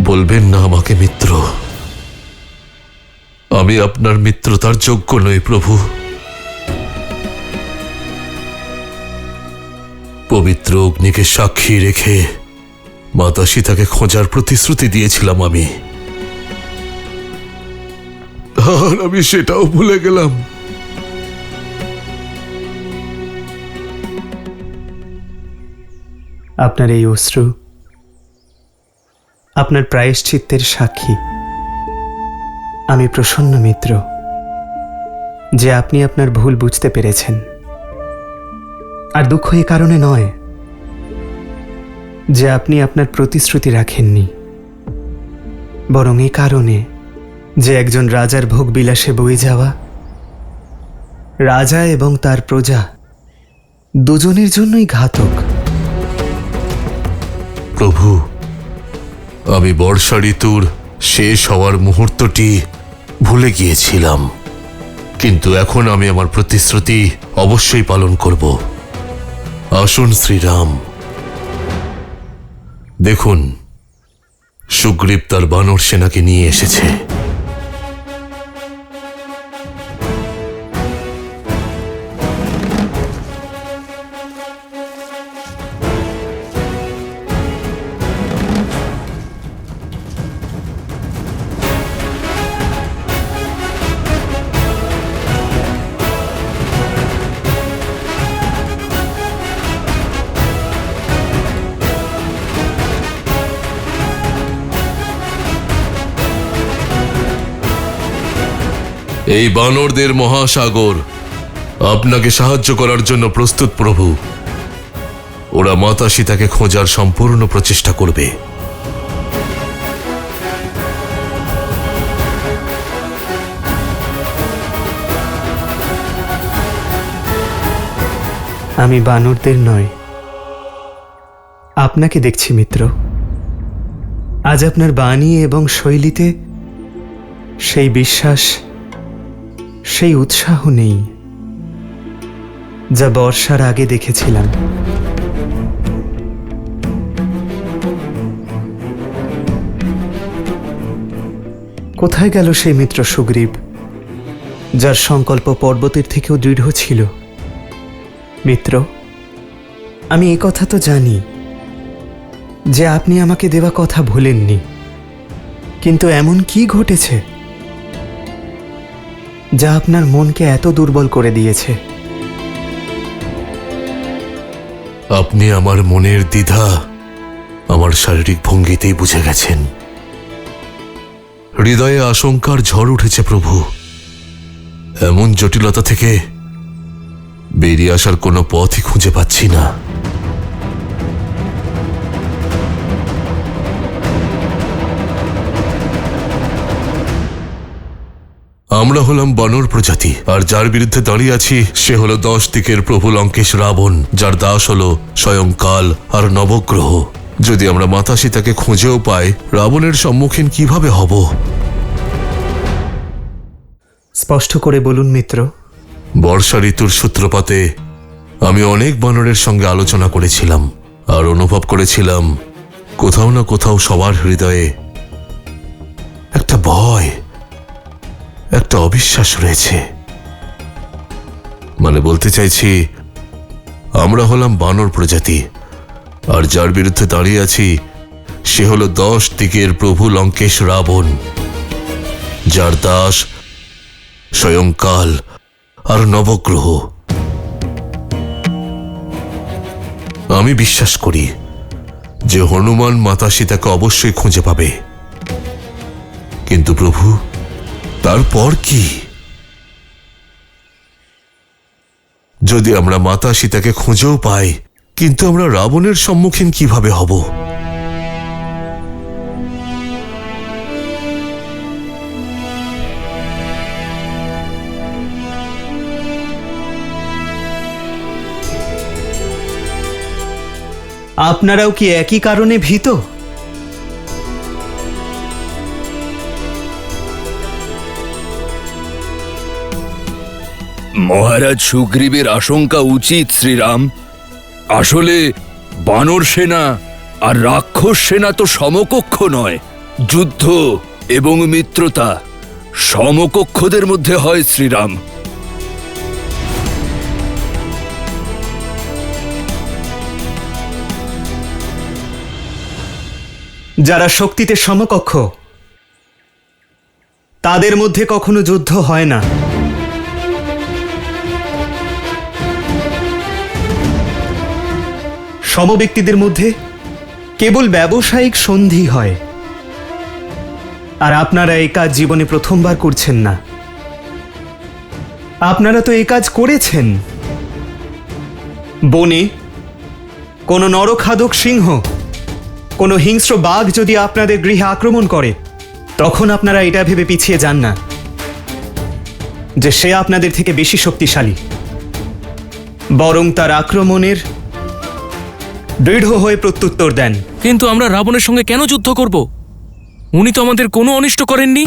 বলবেন না আমাকে মিত্র। আমি আপনার মিত্রতার যোগ্য নই প্রভু। পবিত্র অগ্নিকে সাক্ষী রেখে মাতা সীতাকে খোঁজার প্রতিশ্রুতি দিয়েছিলাম আমি, আর আমি সেটাও ভুলে গেলাম। আপনার এই অশ্রু আপনার প্রায়শ্চিত্তের সাক্ষী। আমি প্রসন্ন মিত্র যে আপনি আপনার ভুল বুঝতে পেরেছেন। আর দুঃখ এ কারণে নয় যে আপনি আপনার প্রতিশ্রুতি রাখেননি, বরং এ কারণে যে একজন রাজার ভোগ বিলাসে বয়ে যাওয়া রাজা এবং তার প্রজা দুজনের জন্যই ঘাতক। প্রভু, আমি বর্ষা ঋতুর শেষ হওয়ার মুহূর্তটি ভুলে গিয়েছিলাম, কিন্তু এখন আমি আমার প্রতিশ্রুতি অবশ্যই পালন করব। আসুন শ্রীরাম, দেখুন সুগ্রীব তার বানর সেনাকে নিয়ে এসেছে। এই বানরদের মহাসাগর আপনাকে সাহায্য করার জন্য প্রস্তুত প্রভু। ওরা মাতা সীতাকে খোঁজার সম্পূর্ণ প্রচেষ্টা করবে। আমি বানরদের নয়, আপনাকে দেখছি মিত্র। আজ আপনার বাণী এবং শৈলীতে সেই বিশ্বাস, সেই উৎসাহ নেই যা বর্ষার আগে দেখেছিলাম। কোথায় গেল সেই মিত্র সুগ্রীব, যার সংকল্প পর্বতের থেকেও দৃঢ় ছিল? মিত্র, আমি এই কথা তো জানি যে আপনি আমাকে দেওয়া কথা ভুলেননি, কিন্তু এমন কি ঘটেছে যা আপনার মনকে এত দুর্বল করে দিয়েছে? আপনি আমার মনের দ্বিধা আমার শারীরিক ভঙ্গিতেই বুঝে গেছেন। হৃদয়ে আশঙ্কার ঝড় উঠেছে প্রভু। এমন জটিলতা থেকে বেরিয়ে আসার কোনো পথই খুঁজে পাচ্ছি না। আমরা হলাম বানর প্রজাতি, আর যার বিরুদ্ধে দাঁড়িয়ে আছি সে হলো 10 দিকের প্রভু লঙ্কেশ রাবণ, যার দাস হলো স্বয়ং কাল আর নবগ্রহ। যদি আমরা মাতা সীতাকে খুঁজেও পাই, রাবণের সম্মুখীন কিভাবে হব? স্পষ্ট করে বলুন মিত্র। বর্ষা ঋতুর সূত্রপাতে আমি অনেক বানরের সঙ্গে আলোচনা করেছিলাম, আর অনুভব করেছিলাম কোথাও না কোথাও সবার হৃদয়ে একটা ভয়, একটা অবিশ্বাস রয়েছে। মানে বলতে চাইছি, আমরা হলাম বানর প্রজাতি, আর যার বিরুদ্ধে দাঁড়িয়ে আছি সে হলো 10 দিকের প্রভু লঙ্কেশ রাবণ, যার দাস স্বয়ং কাল আর নবগ্রহ। আমি বিশ্বাস করি যে হনুমান মাতা সীতাকে অবশ্যই খুঁজে পাবে, কিন্তু প্রভু তারপর কি? যদি আমরা মাতা সীতাকে খুঁজেও পাই, কিন্তু আমরা রাবণের সম্মুখীন কিভাবে হব? আপনারাও কি একই কারণে ভীত? মহারাজ সুগ্রীবের আশঙ্কা উচিত শ্রীরাম। আসলে বানর সেনা আর রাক্ষস সেনা তো সমকক্ষ নয়। যুদ্ধ এবং মিত্রতা সমকক্ষদের মধ্যে হয় শ্রীরাম। যারা শক্তিতে সমকক্ষ তাদের মধ্যে কখনো যুদ্ধ হয় না। সমব্যক্তিদের মধ্যে কেবল ব্যবসায়িক সন্ধি হয়। আর আপনারা এই কাজ জীবনে প্রথমবার করছেন না, আপনারা তো এই কাজ করেছেন। বনে কোনো নরখাদক সিংহ, কোনো হিংস্র বাঘ যদি আপনাদের গৃহে আক্রমণ করে, তখন আপনারা এটা ভেবে পিছিয়ে যান না যে সে আপনাদের থেকে বেশি শক্তিশালী, বরং তার আক্রমণের দৃঢ় হয়ে প্রত্যুত্তর দেন। কিন্তু আমরা রাবণের সঙ্গে কেন যুদ্ধ করব? উনি তো আমাদের কোনো অনিষ্ট করেননি।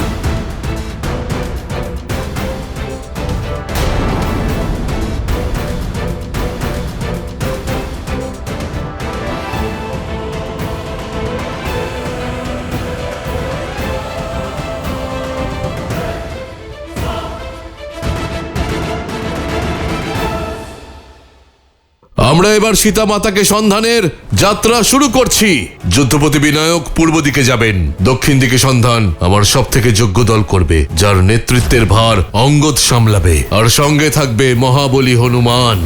আমরা এবার সীতা মাতাকে সন্ধানের যাত্রা শুরু করছি। যুদ্ধপতি বিনায়ক পূর্ব দিকে যাবেন, দক্ষিণ দিকে সন্ধান আমার সব থেকে যোগ্য দল করবে, যার নেতৃত্বের ভার অঙ্গদ সামলাবে, আর সঙ্গে থাকবে মহাবলী হনুমান।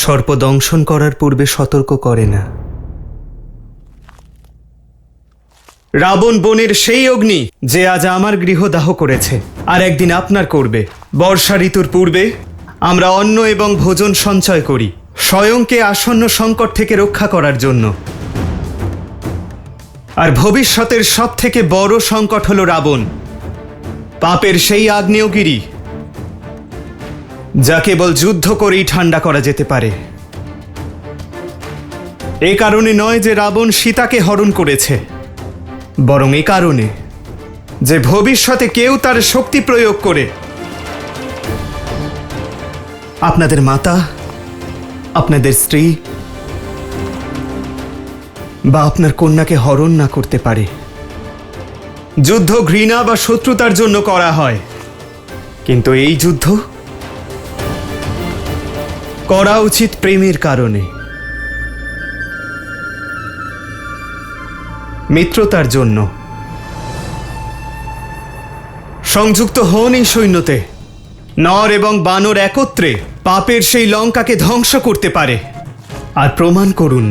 সর্প দংশন করার পূর্বে সতর্ক করে না। রাবণ বনের সেই অগ্নি যে আজ আমার গৃহদাহ করেছে, আর একদিন আপনার করবে। বর্ষা ঋতুর পূর্বে আমরা অন্ন এবং ভোজন সঞ্চয় করি, স্বয়ংকে আসন্ন সংকট থেকে রক্ষা করার জন্য। আর ভবিষ্যতের সব থেকে বড় সংকট হল রাবণ, পাপের সেই আগ্নেয়গিরি যা কেবল যুদ্ধ করেই ঠান্ডা করা যেতে পারে। এ কারণে নয় যে রাবণ সীতাকে হরণ করেছে, বরং এ কারণে যে ভবিষ্যতে কেউ তার শক্তি প্রয়োগ করে আপনাদের মাতা, আপনাদের স্ত্রী বা আপনার কন্যাকে হরণ না করতে পারে। যুদ্ধ ঘৃণা বা শত্রুতার জন্য করা হয়, কিন্তু এই যুদ্ধ করা উচিত প্রেমের কারণে, মিত্রতার জন্য। সংযুক্ত হন এই সৈন্যতে। নর এবং বানর একত্রে পাপের সেই লঙ্কাকে ধ্বংস করতে পারে। আর প্রমাণ করুন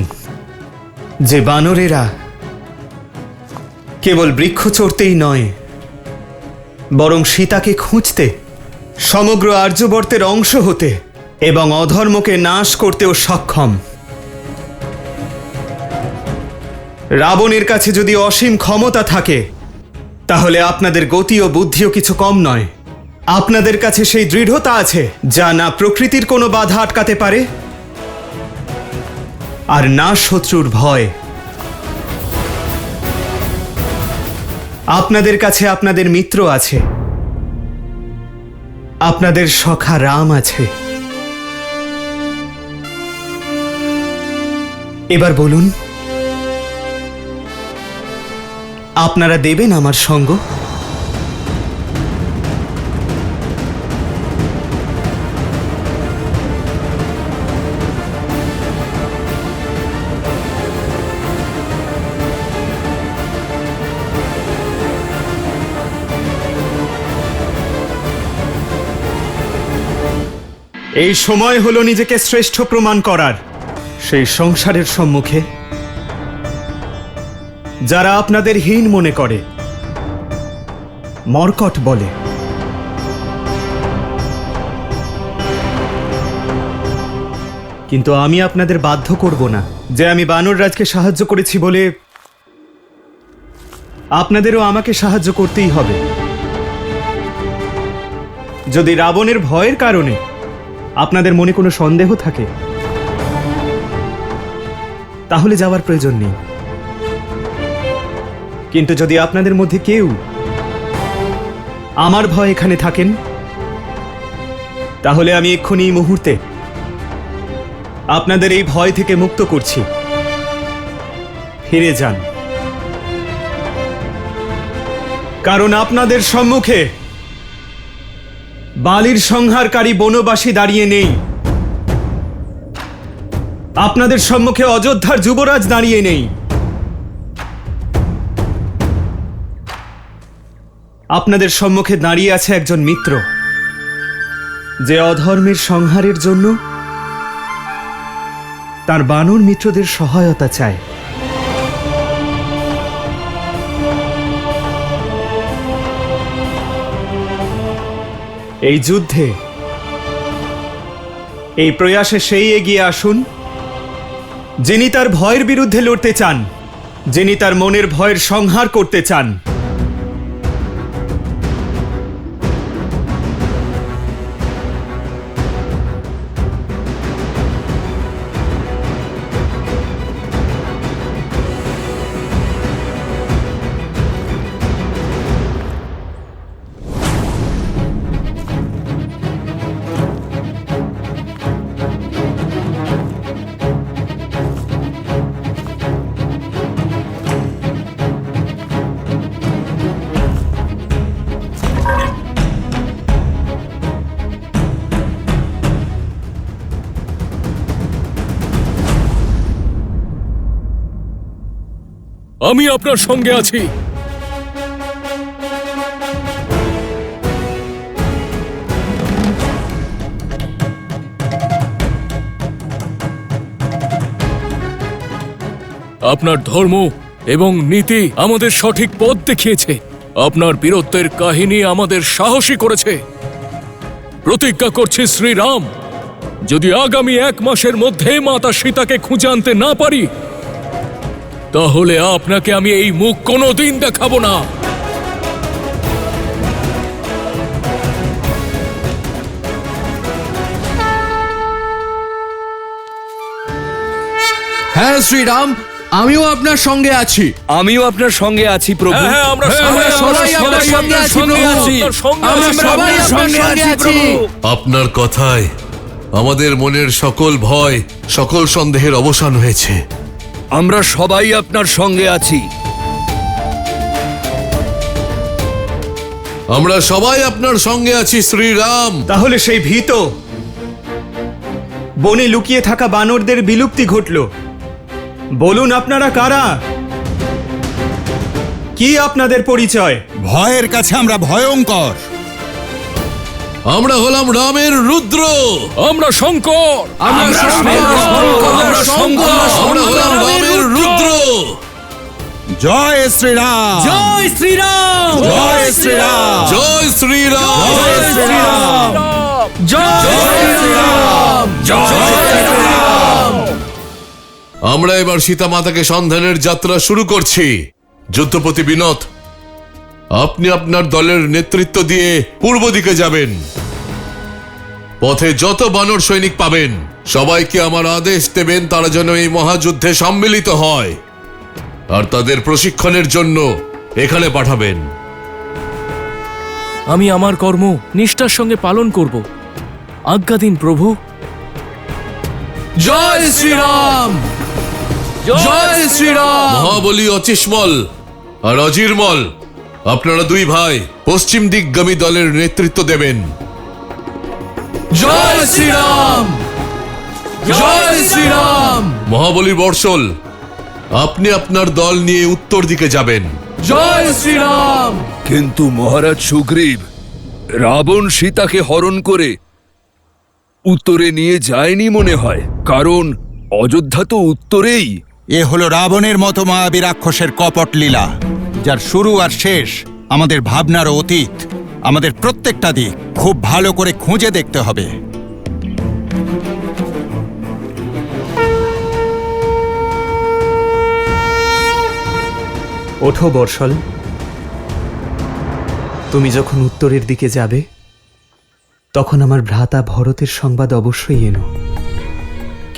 যে বানরেরা কেবল বৃক্ষ চড়তেই নয়, বরং সীতাকে খুঁজতে, সমগ্র আর্যবর্তের অংশ হতে এবং অধর্মকে নাশ করতেও সক্ষম। রাবণের কাছে যদি অসীম ক্ষমতা থাকে, তাহলে আপনাদের গতি ও বুদ্ধিও কিছু কম নয়। আপনাদের কাছে সেই দৃঢ়তা আছে যা না প্রকৃতির কোনো বাধা আটকাতে পারে, আর না শত্রুর ভয়। আপনাদের কাছে আপনাদের মিত্র আছে, আপনাদের সখা রাম আছে। এবার বলুন, আপনারা দেবেন আমার সঙ্গ? এই সময় হলো নিজেকে শ্রেষ্ঠ প্রমাণ করার। সেই সংসারের সম্মুখে যারা আপনাদের হীন মনে করে, মর্কট বলে, কিন্তু আমি আপনাদের বাধ্য করব না যে আমি বানররাজকে সাহায্য করেছি বলে আপনাদেরও আমাকে সাহায্য করতেই হবে। যদি রাবণের ভয়ের কারণে আপনাদের মনে কোনো সন্দেহ থাকে, তাহলে যাওয়ার প্রয়োজন নেই। কিন্তু যদি আপনাদের মধ্যে কেউ আমার ভয় এখানে থাকেন, তাহলে আমি এক্ষুনি এই মুহূর্তে আপনাদের এই ভয় থেকে মুক্ত করছি। ফিরে যান, কারণ আপনাদের সম্মুখে বালির সংহারকারী বনবাসী দাঁড়িয়ে নেই। আপনাদের সম্মুখে অযোধ্যার যুবরাজ দাঁড়িয়ে নেই। আপনাদের সম্মুখে দাঁড়িয়ে আছে একজন মিত্র, যে অধর্মের সংহারের জন্য তার বানর মিত্রদের সহায়তা চায়। এই যুদ্ধে, এই প্রয়াসে সেই এগিয়ে আসুন যিনি তার ভয়ের বিরুদ্ধে লড়তে চান, যিনি তার মনের ভয়ের সংহার করতে চান। আমি আপনার সঙ্গে আছি। আপনার ধর্ম এবং নীতি আমাদের সঠিক পথ দেখিয়েছে। আপনার বীরত্বের কাহিনী আমাদের সাহসী করেছে। প্রতিজ্ঞা করছি শ্রীরাম, যদি আগামী 1 মাসের মধ্যে মাতা সীতাকে খুঁজে আনতে না পারি, তাহলে আপনাকে আমি এই মুখ কোনোদিন দেখাবো না। হ্যাঁ শ্রীরাম, আমিও আপনার সঙ্গে আছি। আমিও আপনার সঙ্গে আছি প্রভু। আমরা সবাই আপনার সঙ্গে আছি প্রভু। আমরা সবাই আপনার সঙ্গে আছি। আপনার কথায় আমাদের মনের সকল ভয়, সকল সন্দেহের অবসান হয়েছে। আমরা সবাই আপনার সঙ্গে আছি। আমরা সবাই আপনার সঙ্গে আছি শ্রীরাম। তাহলে সেই ভীত বনে লুকিয়ে থাকা বানরদের বিলুপ্তি ঘটল। বলুন আপনারা কারা? কি আপনাদের পরিচয়? ভয়ের কাছে আমরা ভয়ঙ্কর। আমরা হলাম রামের রুদ্র। আমরা শঙ্কর। আমরা হলাম রামের রুদ্র। জয় শ্রীরাম, জয় শ্রীরাম, জয় শ্রীরাম, জয় শ্রীরাম, জয় শ্রীরাম, জয় শ্রীরাম, জয় শ্রীরাম। আমরা এবার সীতা মাতাকে সন্ধানের যাত্রা শুরু করছি। যুদ্ধপতি বিনোদ, আপনি আপনার দলের নেতৃত্ব দিয়ে পূর্ব দিকে যাবেন। পথে যত বানর সৈনিক পাবেন সবাইকে আমার আদেশ দেবেন তারা যেন এই মহাযুদ্ধে সম্মিলিত হয়, আর তাদের প্রশিক্ষণের জন্য এখানে পাঠাবেন। আমি আমার কর্ম নিষ্ঠার সঙ্গে পালন করব। আজ্ঞা দিন প্রভু। জয় শ্রীরাম, জয় শ্রীরাম। মহাবলী অচিষ্মল আর অজিরমল, আপনারা 2 ভাই পশ্চিম দিকগামী দলের নেতৃত্ব দেবেন। জয় শ্রীরাম, জয় শ্রীরাম। মহাবলী বর্ষল, আপনি আপনার দল নিয়ে উত্তর দিকে যাবেন। জয় শ্রীরাম। কিন্তু মহারাজ সুগ্রীব, রাবণ সীতাকে হরণ করে উত্তরে নিয়ে যায়নি মনে হয়, কারণ অযোধ্যা তো উত্তরেই। এ হলো রাবণের মতো মায়াবী রাক্ষসের কপট লীলা, যার শুরু আর শেষ আমাদের ভাবনার অতীত। আমাদের প্রত্যেকটা দিক খুব ভালো করে খুঁজে দেখতে হবে। ওঠো বর্ষল, তুমি যখন উত্তরের দিকে যাবে তখন আমার ভ্রাতা ভরতের সংবাদ অবশ্যই এনো।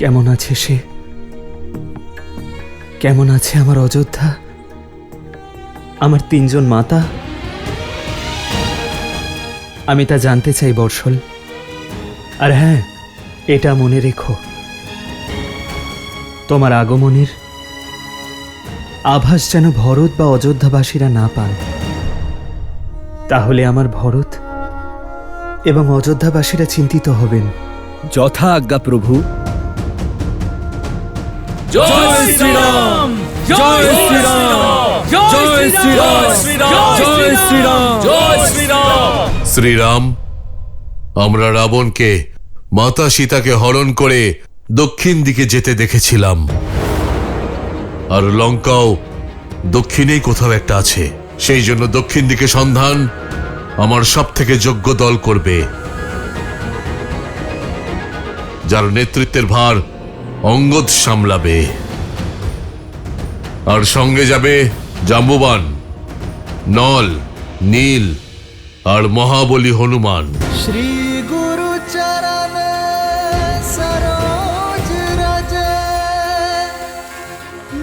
কেমন আছে সে? কেমন আছে আমার অযোধ্যা, আমার 3 জন মাতা? আমি তা জানতে চাই বর্ষল। আর হ্যাঁ, এটা মনে রেখো, তোমার আগমনের আভাস যেন ভরত বা অযোধ্যাবাসীরা না পায়। তাহলে আমার ভরত এবং অযোধ্যাবাসীরা চিন্তিত হবেন। যথা আজ্ঞা প্রভু। জয় শ্রীরাম, জয় শ্রীরাম, জয় শ্রীরাম, জয় শ্রীরাম, জয় শ্রীরাম। শ্রীরাম, আমরা রাবণকে মাতা সীতাকে হরণ করে দক্ষিণ দিকে যেতে দেখেছিলাম। আর লঙ্কাও দক্ষিণেই কোথাও একটা আছে। সেই জন্য দক্ষিণ দিকে সন্ধান আমার সব থেকে যোগ্য দল করবে, যার নেতৃত্বের ভার অঙ্গদ সামলাবে। আর সঙ্গে যাবে জাম্বুবান, নল, নীল আর মহাবলী হনুমান। श्री गुरु चरण सरोज रज,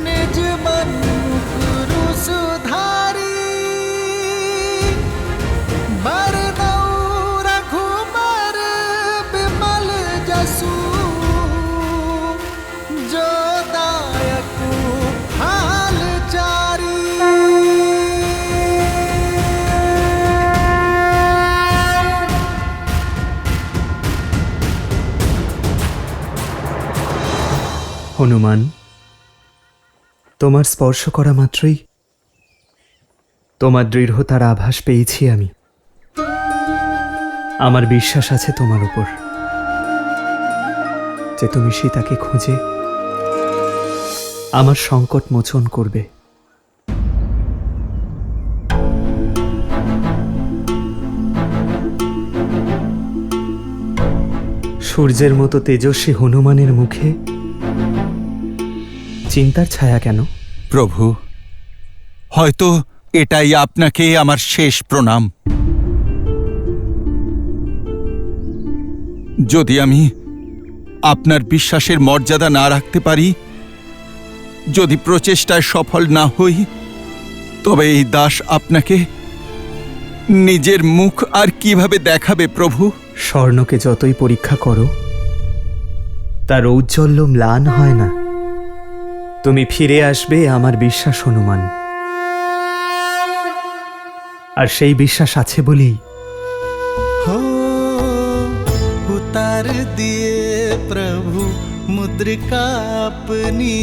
निज मन गुरु सुधारी, बरनौ रघुबर बिमल जसु, जो दायक हाल चारी। হনুমান, তোমার স্পর্শ করা মাত্রই তোমার দৃঢ়তার আভাস পেয়েছি আমি। আমার বিশ্বাস আছে তোমার উপর যে তুমি সীতাকে খুঁজে আমার সংকট মোচন করবে। সূর্যের মতো তেজস্বী হনুমানের মুখে চিন্তার ছায়া কেন? প্রভু, হয়তো এটাই আপনাকে আমার শেষ প্রণাম। যদি আমি আপনার বিশ্বাসের মর্যাদা না রাখতে পারি, যদি প্রচেষ্টায় সফল না হই, তবে এই দাস আপনাকে নিজের মুখ আর কিভাবে দেখাবে প্রভু? স্বর্ণকে যতই পরীক্ষা করো, তার ঔজ্জ্বল্য ম্লান হয় না। তুমি ফিরে আসবে আমার বিশ্বাস হনুমান। আর সেই বিশ্বাস আছে বলেই हो उतार दिए प्रभु मुद्रिका अपनी,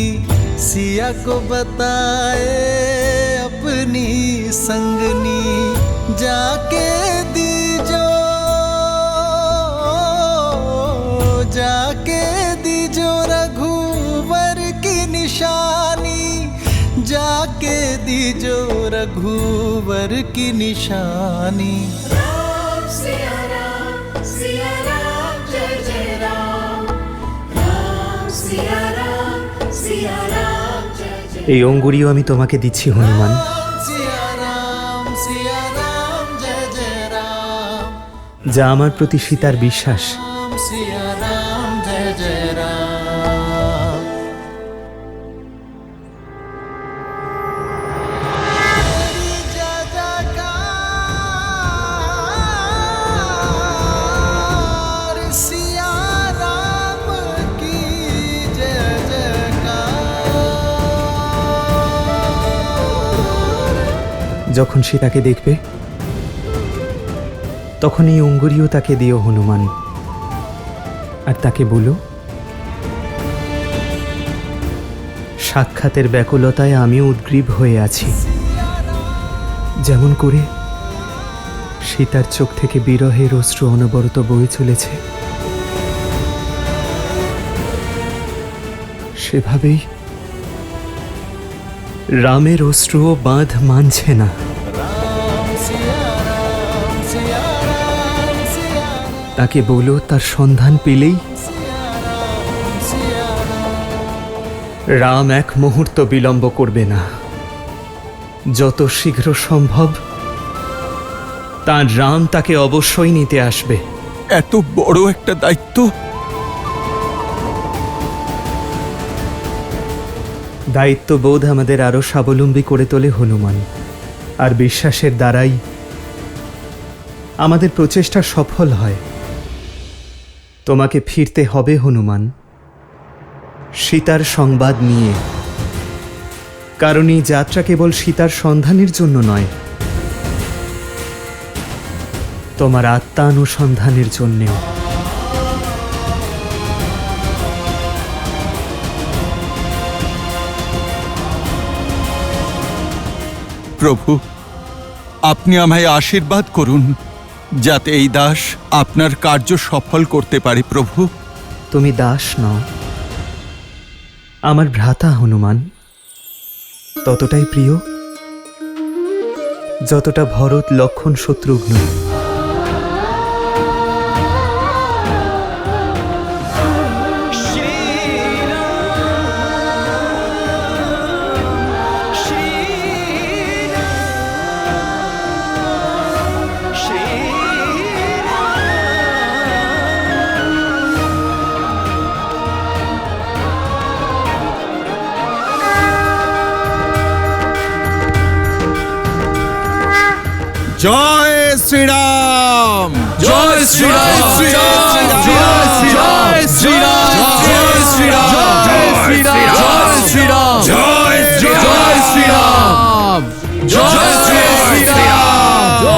सिया को बताए अपनी संगनी, जाके दीजो, जाके दीजो रघुवर की निशानी, जाके दीजो रघुवर की निशानी। सिया राम जय जय राम, राम सिया राम जय जय। এই অঙ্গুরীও আমি তোমাকে দিচ্ছি হনুমান। सिया राम जय जय राम, যা আমার প্রতি সীতার বিশ্বাস। सिया राम जय जय राम। सिया राम की जय जयकार। যখন সীতাকে দেখবে, তখন এই অঙ্গুরীও তাকে দিও হনুমান। আর তাকে বলো, সাক্ষাতের ব্যাকুলতায় আমিও উদ্গ্রীব হয়ে আছি। যেমন করে সীতার চোখ থেকে বিরহের অশ্রু অনবরত বয়ে চলেছে, সেভাবেই রামের অশ্রুও বাঁধ মানছে না। তাকে বলো তার সন্ধান পেলেই রাম এক মুহূর্ত বিলম্ব করবে না। যত শীঘ্র সম্ভব তার রাম তাকে অবশ্যই নিতে আসবে। এত বড় একটা দায়িত্ব দায়িত্ববোধ আমাদের আরো স্বাবলম্বী করে তোলে হনুমান, আর বিশ্বাসের দ্বারাই আমাদের প্রচেষ্টা সফল হয়। তোমাকে ফিরতে হবে হনুমান, সীতার সংবাদ নিয়ে, কারণ এই যাত্রা কেবল সীতার সন্ধানের জন্য নয়, তোমার আত্মানুসন্ধানের জন্যেও। প্রভু, আপনি আমায় আশীর্বাদ করুন যাতে এই দাস আপনার কার্য সফল করতে পারে। প্রভু, তুমি দাস নও, আমার ভ্রাতা হনুমান, ততটাই প্রিয় যতটা ভরত, লক্ষ্মণ, শত্রুঘ্ন। জয় শ্রীরাম, জয় শ্রীরাম, জয় শ্রীরাম, জয় শ্রীরাম, জয় শ্রীরাম, জয় শ্রীরাম, জয় শ্রীরাম, জয় শ্রীরাম, জয় শ্রীরাম,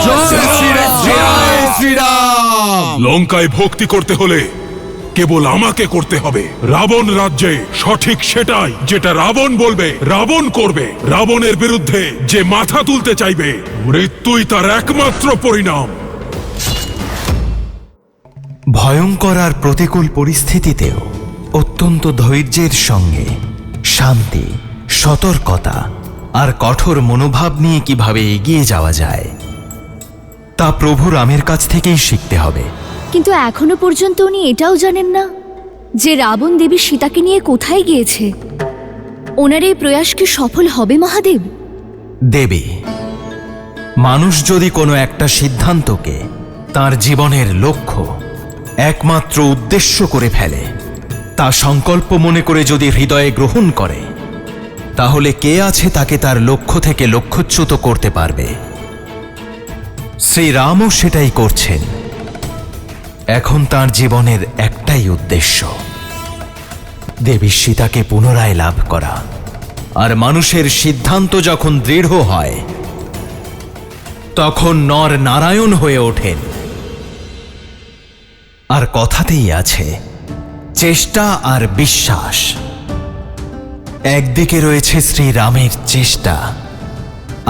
জয় শ্রীরাম, জয় শ্রীরাম। লঙ্কায় ভক্তি করতে হলে কেবল আমাকে করতে হবে। রাবণ রাজ্যে সঠিক সেটাই যেটা রাবণ বলবে, রাবণ করবে। রাবণের বিরুদ্ধে যে মাথা তুলতে চাইবে, মৃত্যুই তার একমাত্র পরিণাম। ভয়ঙ্কর আর প্রতিকূল পরিস্থিতিতেও অত্যন্ত ধৈর্যের সঙ্গে শান্তি, সতর্কতা আর কঠোর মনোভাব নিয়ে কিভাবে এগিয়ে যাওয়া যায় তা প্রভু রামের কাছ থেকেই শিখতে হবে। কিন্তু এখনো পর্যন্ত উনি এটাও জানেন না যে রাবণ দেবী সীতাকে নিয়ে কোথায় গিয়েছে। ওনার এই প্রয়াস কি সফল হবে মহাদেব? দেবী, মানুষ যদি কোনো একটা সিদ্ধান্তকে তার জীবনের লক্ষ্য, একমাত্র উদ্দেশ্য করে ফেলে, তা সংকল্প মনে করে যদি হৃদয়ে গ্রহণ করে, তাহলে কে আছে তাকে তার লক্ষ্য থেকে লক্ষ্যচ্যুত করতে পারবে? শ্রীরামও সেটাই করছেন। এখন তার জীবনের একটাই উদ্দেশ্য, দেবী সীতাকে পুনরায় লাভ করা। আর মানুষের সিদ্ধান্ত যখন দৃঢ় হয়, তখন নর নারায়ণ হয়ে ওঠেন। আর কথাতেই আছে চেষ্টা আর বিশ্বাস। একদিকে রয়েছে শ্রীরামের চেষ্টা,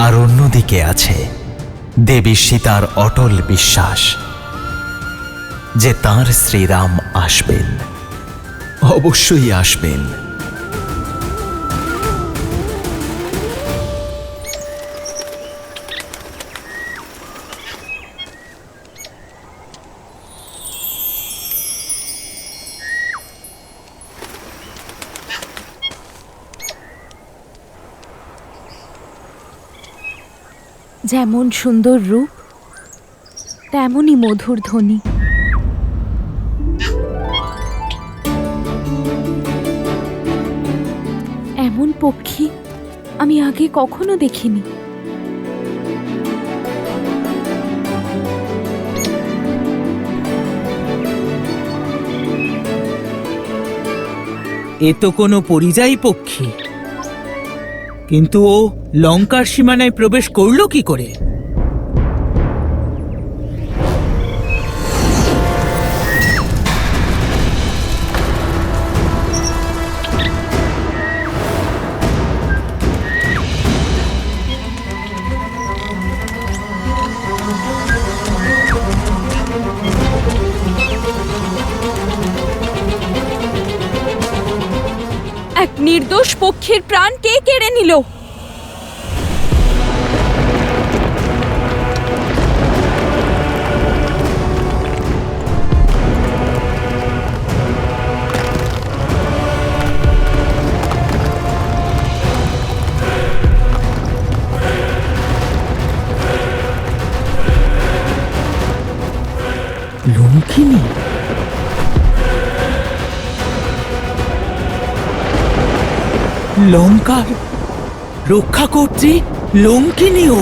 আর অন্যদিকে আছে দেবী সীতার অটল বিশ্বাস যে তাঁর শ্রীরাম আসবেন, অবশ্যই আসবেন। যেমন সুন্দর রূপ, তেমনই মধুর ধ্বনি। এমন পক্ষী আমি আগে কখনো দেখিনি। এ তো কোনো পরিযায়ী পক্ষী, কিন্তু ও লঙ্কার সীমানায় প্রবেশ করলো কি করে? এক নির্দোষ পক্ষীর প্রাণ কে কেড়ে নিল? লঙ্কিনী? লঙ্কার রক্ষা করতে লঙ্কিনীও।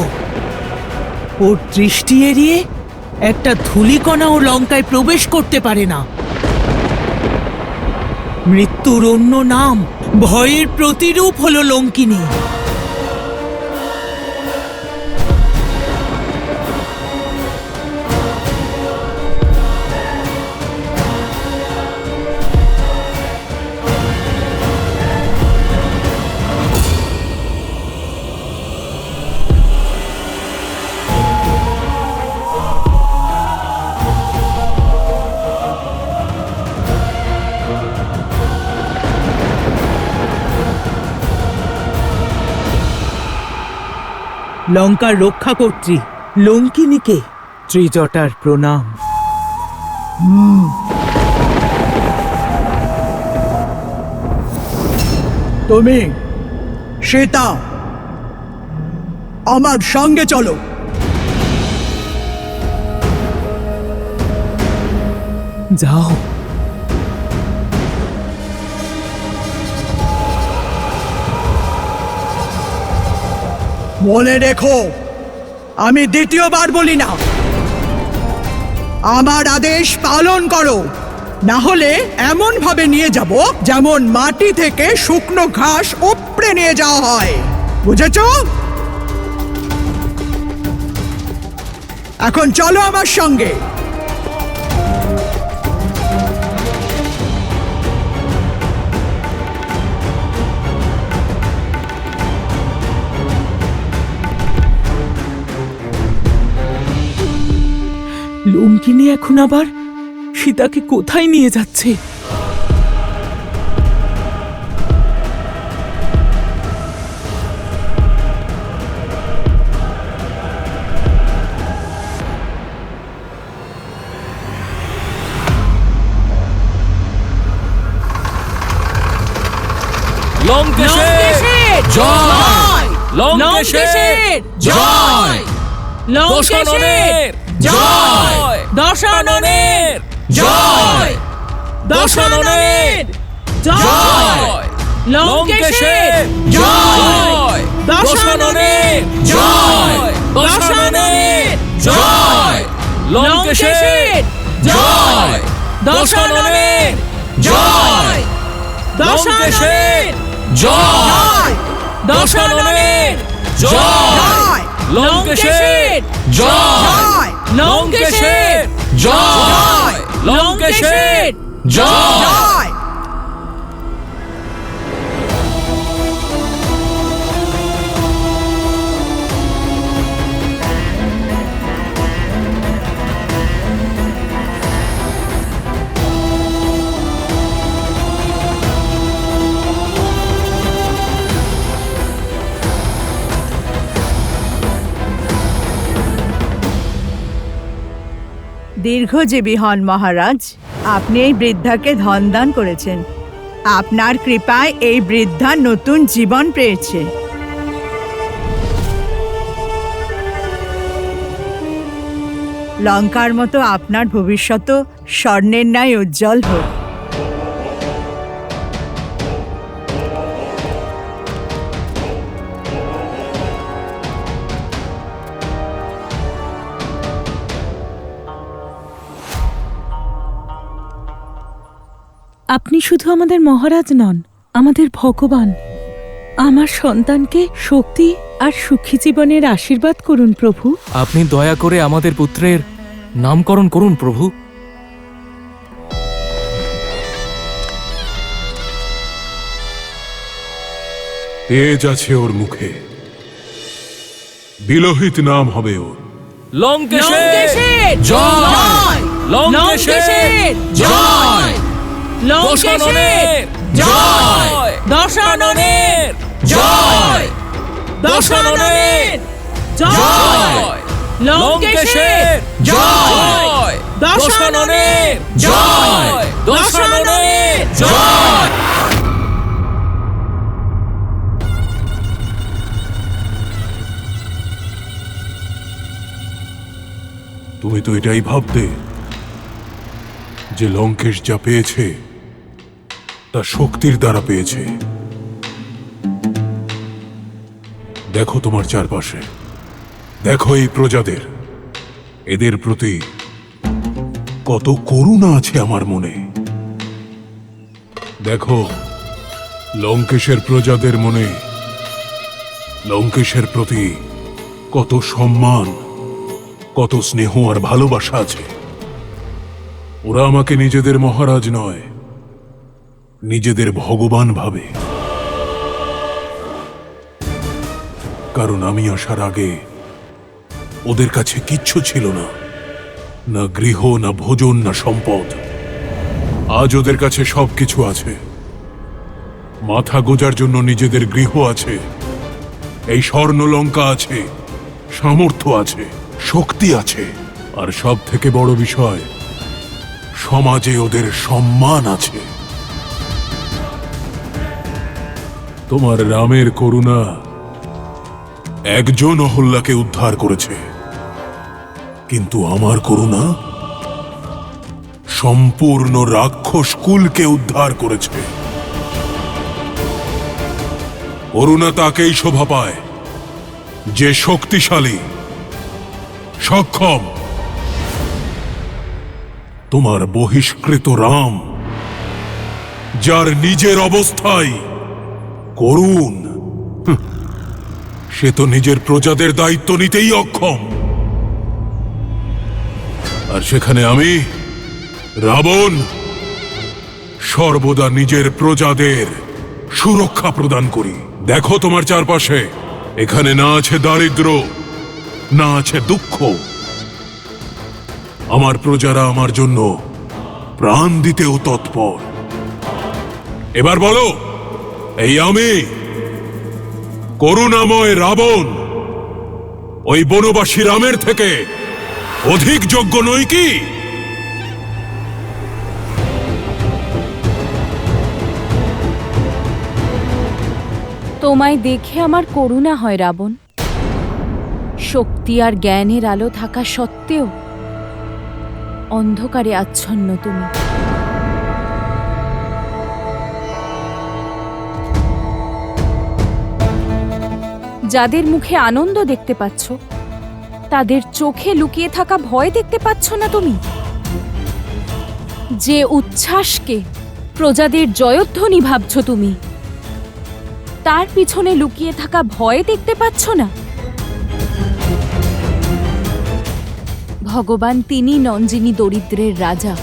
ওর দৃষ্টি এড়িয়ে একটা ধূলিকণাও লঙ্কায় প্রবেশ করতে পারে না। মৃত্যুর অন্য নাম, ভয়ের প্রতিরূপ হলো লঙ্কিনী। লঙ্কার রক্ষা কর্ত্রী লঙ্কিনীকে ত্রিজটার প্রণাম। তুমি সীতা আমার সঙ্গে চলো। যাও। মনে রেখো, আমি দ্বিতীয়বার বলি না। আমার আদেশ পালন করো, না হলে এমন ভাবে নিয়ে যাব যেমন মাটি থেকে শুকনো ঘাস উপড়ে নিয়ে যাওয়া হয়। বুঝেছো? এখন চলো আমার সঙ্গে। লঙ্কিনী এখন আবার সীতাকে কোথায় নিয়ে যাচ্ছে? লঙ্কেশের জয়! লঙ্কেশের জয়! দশাননের জয়! দশাননের জয়! দশাননের জয়! লঙ্কেশের জয়! দশাননের জয়! দশাননের জয়! লঙ্কেশের জয়! দশাননের জয়! লঙ্কেশের জয়! দশাননের জয়! লঙ্কেশের জয়! লঙ্কেশের জয়! লঙ্কেশের জয়! দীর্ঘজীবী হন মহারাজ। আপনি এই বৃদ্ধাকে ধন দান করেছেন। আপনার কৃপায় এই বৃদ্ধা নতুন জীবন পেয়েছে। লঙ্কার মতো আপনার ভবিষ্যৎ স্বর্ণের ন্যায় উজ্জ্বল হোক। আপনি শুধু আমাদের মহারাজ নন, আমাদের ভগবান। আমার সন্তানকে শক্তি আর সুখী জীবনের আশীর্বাদ করুন প্রভু। আপনি দয়া করে আমাদের পুত্রের নামকরণ করুন প্রভু। তেজ আছে ওর মুখে, বিলোহিত নাম হবে ওর। লঙ্কেশের জয়! লঙ্কেশের জয়! দশাননের জয়! দশাননের জয়! দশাননের জয়! লঙ্কেশের জয়! দশাননের জয়! দশাননের জয়! তুমি তো এটাই ভাবতে যে লঙ্কেশ যা পেয়েছে তা শক্তির দ্বারা পেয়েছে, দেখো তোমার চারপাশে, দেখো এই প্রজাদের, এদের প্রতি কত করুণা আছে আমার মনে। দেখো লঙ্কেশের প্রজাদের মনে লঙ্কেশের প্রতি কত সম্মান, কত স্নেহ আর ভালোবাসা আছে। ওরা আমাকে নিজেদের মহারাজ নয়, নিজেদের ভগবান ভাবে। কারণ আমি আসার আগে ওদের কাছে কিচ্ছু ছিল না, না গৃহ, না ভোজন, না সম্পদ। আজ ওদের কাছে সবকিছু আছে। মাথা গোজার জন্য নিজেদের গৃহ আছে, এই স্বর্ণলঙ্কা আছে, সামর্থ্য আছে, শক্তি আছে, আর সব থেকে বড় বিষয়, সমাজে ওদের সম্মান আছে। তোমার রামের করুণা একজন অহল্যাকে উদ্ধার করেছে, কিন্তু আমার করুণা সম্পূর্ণ রাক্ষস কুলকে উদ্ধার করেছে। করুণা তাকেই শোভা পায় যে শক্তিশালী, সক্ষম। তোমার বহিষ্কৃত রাম, যার নিজের অবস্থায় করুণ, সে তো নিজের প্রজাদের দায়িত্ব নিতেই অক্ষম। আর সেখানে আমি, রাবণ, সর্বদা নিজের প্রজাদের সুরক্ষা প্রদান করি। দেখো তোমার চারপাশে, এখানে না আছে দারিদ্র, না আছে দুঃখ। আমার প্রজারা আমার জন্য প্রাণ দিতেও তৎপর। এবার বলো, এই আমি করুণাময় রাবণ ওই বনবাসী রামের থেকে অধিক যোগ্য নই কি? তোমায় দেখে আমার করুণা হয় রাবণ। শক্তি আর জ্ঞানের আলো থাকা সত্ত্বেও অন্ধকারে আচ্ছন্ন তুমি। যাদের মুখে আনন্দ দেখতে পাচ্ছ, তাদের চোখে লুকিয়ে থাকা ভয় দেখতে পাচ্ছ না তুমি? যে উচ্ছ্বাসকে প্রজাদের জয়ধ্বনি ভাবছ তুমি, তার পিছনে লুকিয়ে থাকা ভয় দেখতে পাচ্ছ না? ভগবান তিনি নন যিনি দরিদ্রের রাজা,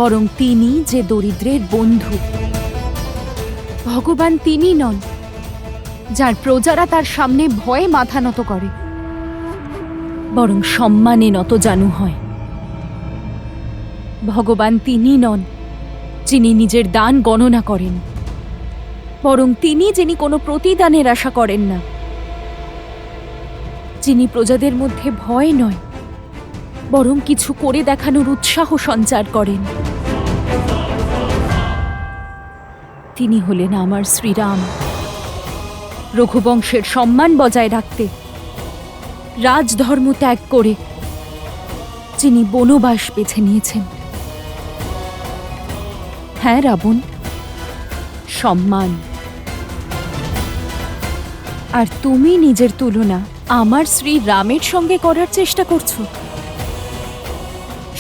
বরং তিনি যে দরিদ্রের বন্ধু। ভগবান তিনি নন যার প্রজারা তার সামনে ভয়ে মাথা নত করে, বরং সম্মানে নত জানু হয়। ভগবান তিনি নন যিনি নিজের দান গণনা করেন, বরং তিনি যিনি কোনো প্রতিদানের আশা করেন না। যিনি প্রজাদের মধ্যে ভয় নয়, বরং কিছু করে দেখানোর উৎসাহ সঞ্চার করেন। তিনি হলেন আমার শ্রীরাম। রঘুবংশের সম্মান বজায় রাখতে রাজধর্ম ত্যাগ করে যিনি বনবাস বেছে নিয়েছেন। হ্যাঁ রাবণ, সম্মান। আর তুমি নিজের তুলনা আমার শ্রী রামের সঙ্গে করার চেষ্টা করছো।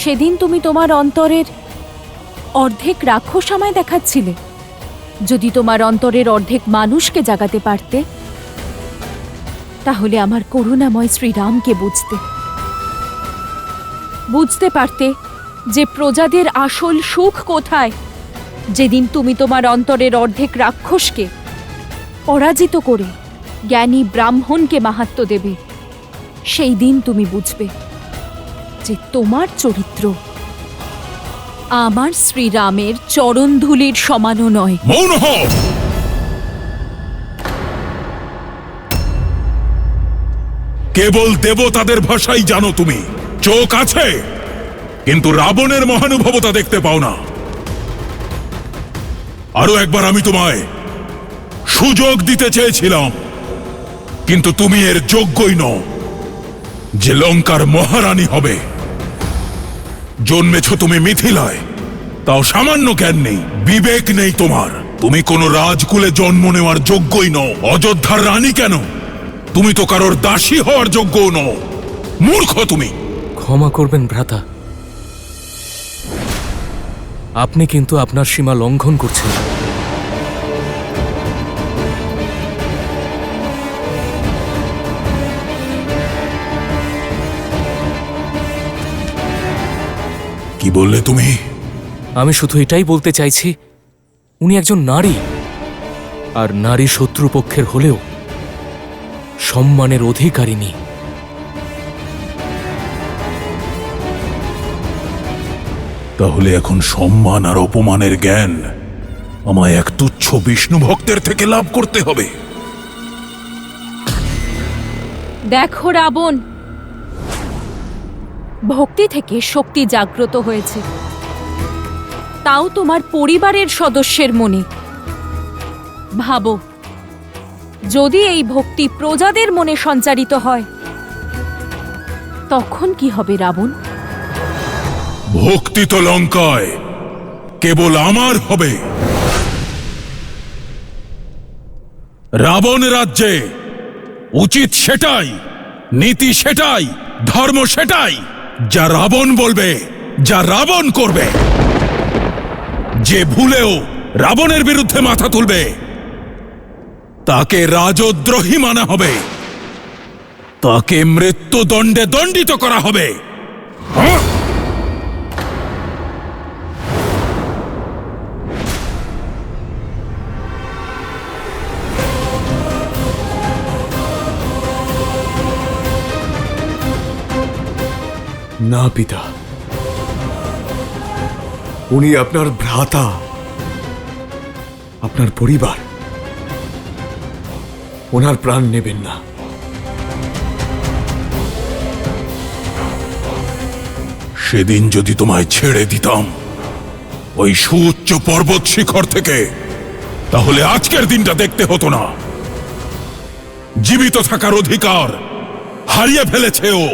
সেদিন তুমি তোমার অন্তরের অর্ধেক রাক্ষস আমায় দেখাচ্ছিলে। যদি তোমার অন্তরের অর্ধেক মানুষকে জাগাতে পারতে, তাহলে আমার করুণাময় শ্রীরামকে বুঝতে পারতে যে প্রজাদের আসল সুখ কোথায়। যেদিন তুমি তোমার অন্তরের অর্ধেক রাক্ষসকে পরাজিত করে জ্ঞানী ব্রাহ্মণকে মাহাত্ম্য দেবে, সেই দিন তুমি বুঝবে যে তোমার চরিত্র আমার শ্রীরামের চরণধূলির সমানও নয়। মৌন হও! কেবল দেবতাদের ভাষাই জানো তুমি। চোখ আছে, কিন্তু রাবণের মহানুভবতা দেখতে পাও না। আরো একবার আমি তোমায় সুযোগ দিতে চেয়েছিলাম, কিন্তু তুমি এর যোগ্যই নও যে লঙ্কার মহারানী হবে। জন্মেছ তুমি মিথিলায়, তাও সামান্য জ্ঞান নেই, বিবেক নেই তোমার। তুমি কোনো রাজকুলে জন্ম নেওয়ার যোগ্যই নও। অযোধ্যার রানী কেন, তুমি তো কারোর দাসী হওয়ার যোগ্যও নও। মূর্খ তুমি। ক্ষমা করবেন ভ্রাতা, আপনি কিন্তু আপনার সীমা লঙ্ঘন করছেন। কি বললে তুমি? আমি শুধু এটাই বলতে চাইছি, উনি একজন নারী, আর নারী শত্রুপক্ষের হলেও সম্মানের অধিকারিণী। তাহলে এখন সম্মান আর অপমানের জ্ঞান আমায় এক তুচ্ছ বিষ্ণু ভক্তের থেকে লাভ করতে হবে। দেখো রাবণ, ভক্তি থেকে শক্তি জাগ্রত হয়েছে, তাও তোমার পরিবারের সদস্যের মনে। ভাবো, যদি এই ভক্তি প্রজাদের মনে সঞ্চারিত হয়, তখন কি হবে রাবণ? ভক্তি তো লঙ্কায় কেবল আমার হবে। রাবণ রাজ্যে উচিত সেটাই, নীতি সেটাই, ধর্ম সেটাই যা রাবণ বলবে, যা রাবণ করবে। যে ভুলেও রাবণের বিরুদ্ধে মাথা তুলবে তাকে রাজদ্রোহী মানা হবে, তাকে মৃত্যুদণ্ডে দণ্ডিত করা হবে। হ্যাঁ? না পিতা, উনি আপনার ভ্রাতা, আপনার পরিবার, ওনার প্রাণ নেবেন না। সেদিন যদি তোমায় ছেড়ে দিতাম ওই সুউচ্চ পর্বত শিখর থেকে, তাহলে আজকের দিনটা দেখতে হতো না। জীবিত থাকার অধিকার হারিয়ে ফেলেছে ও।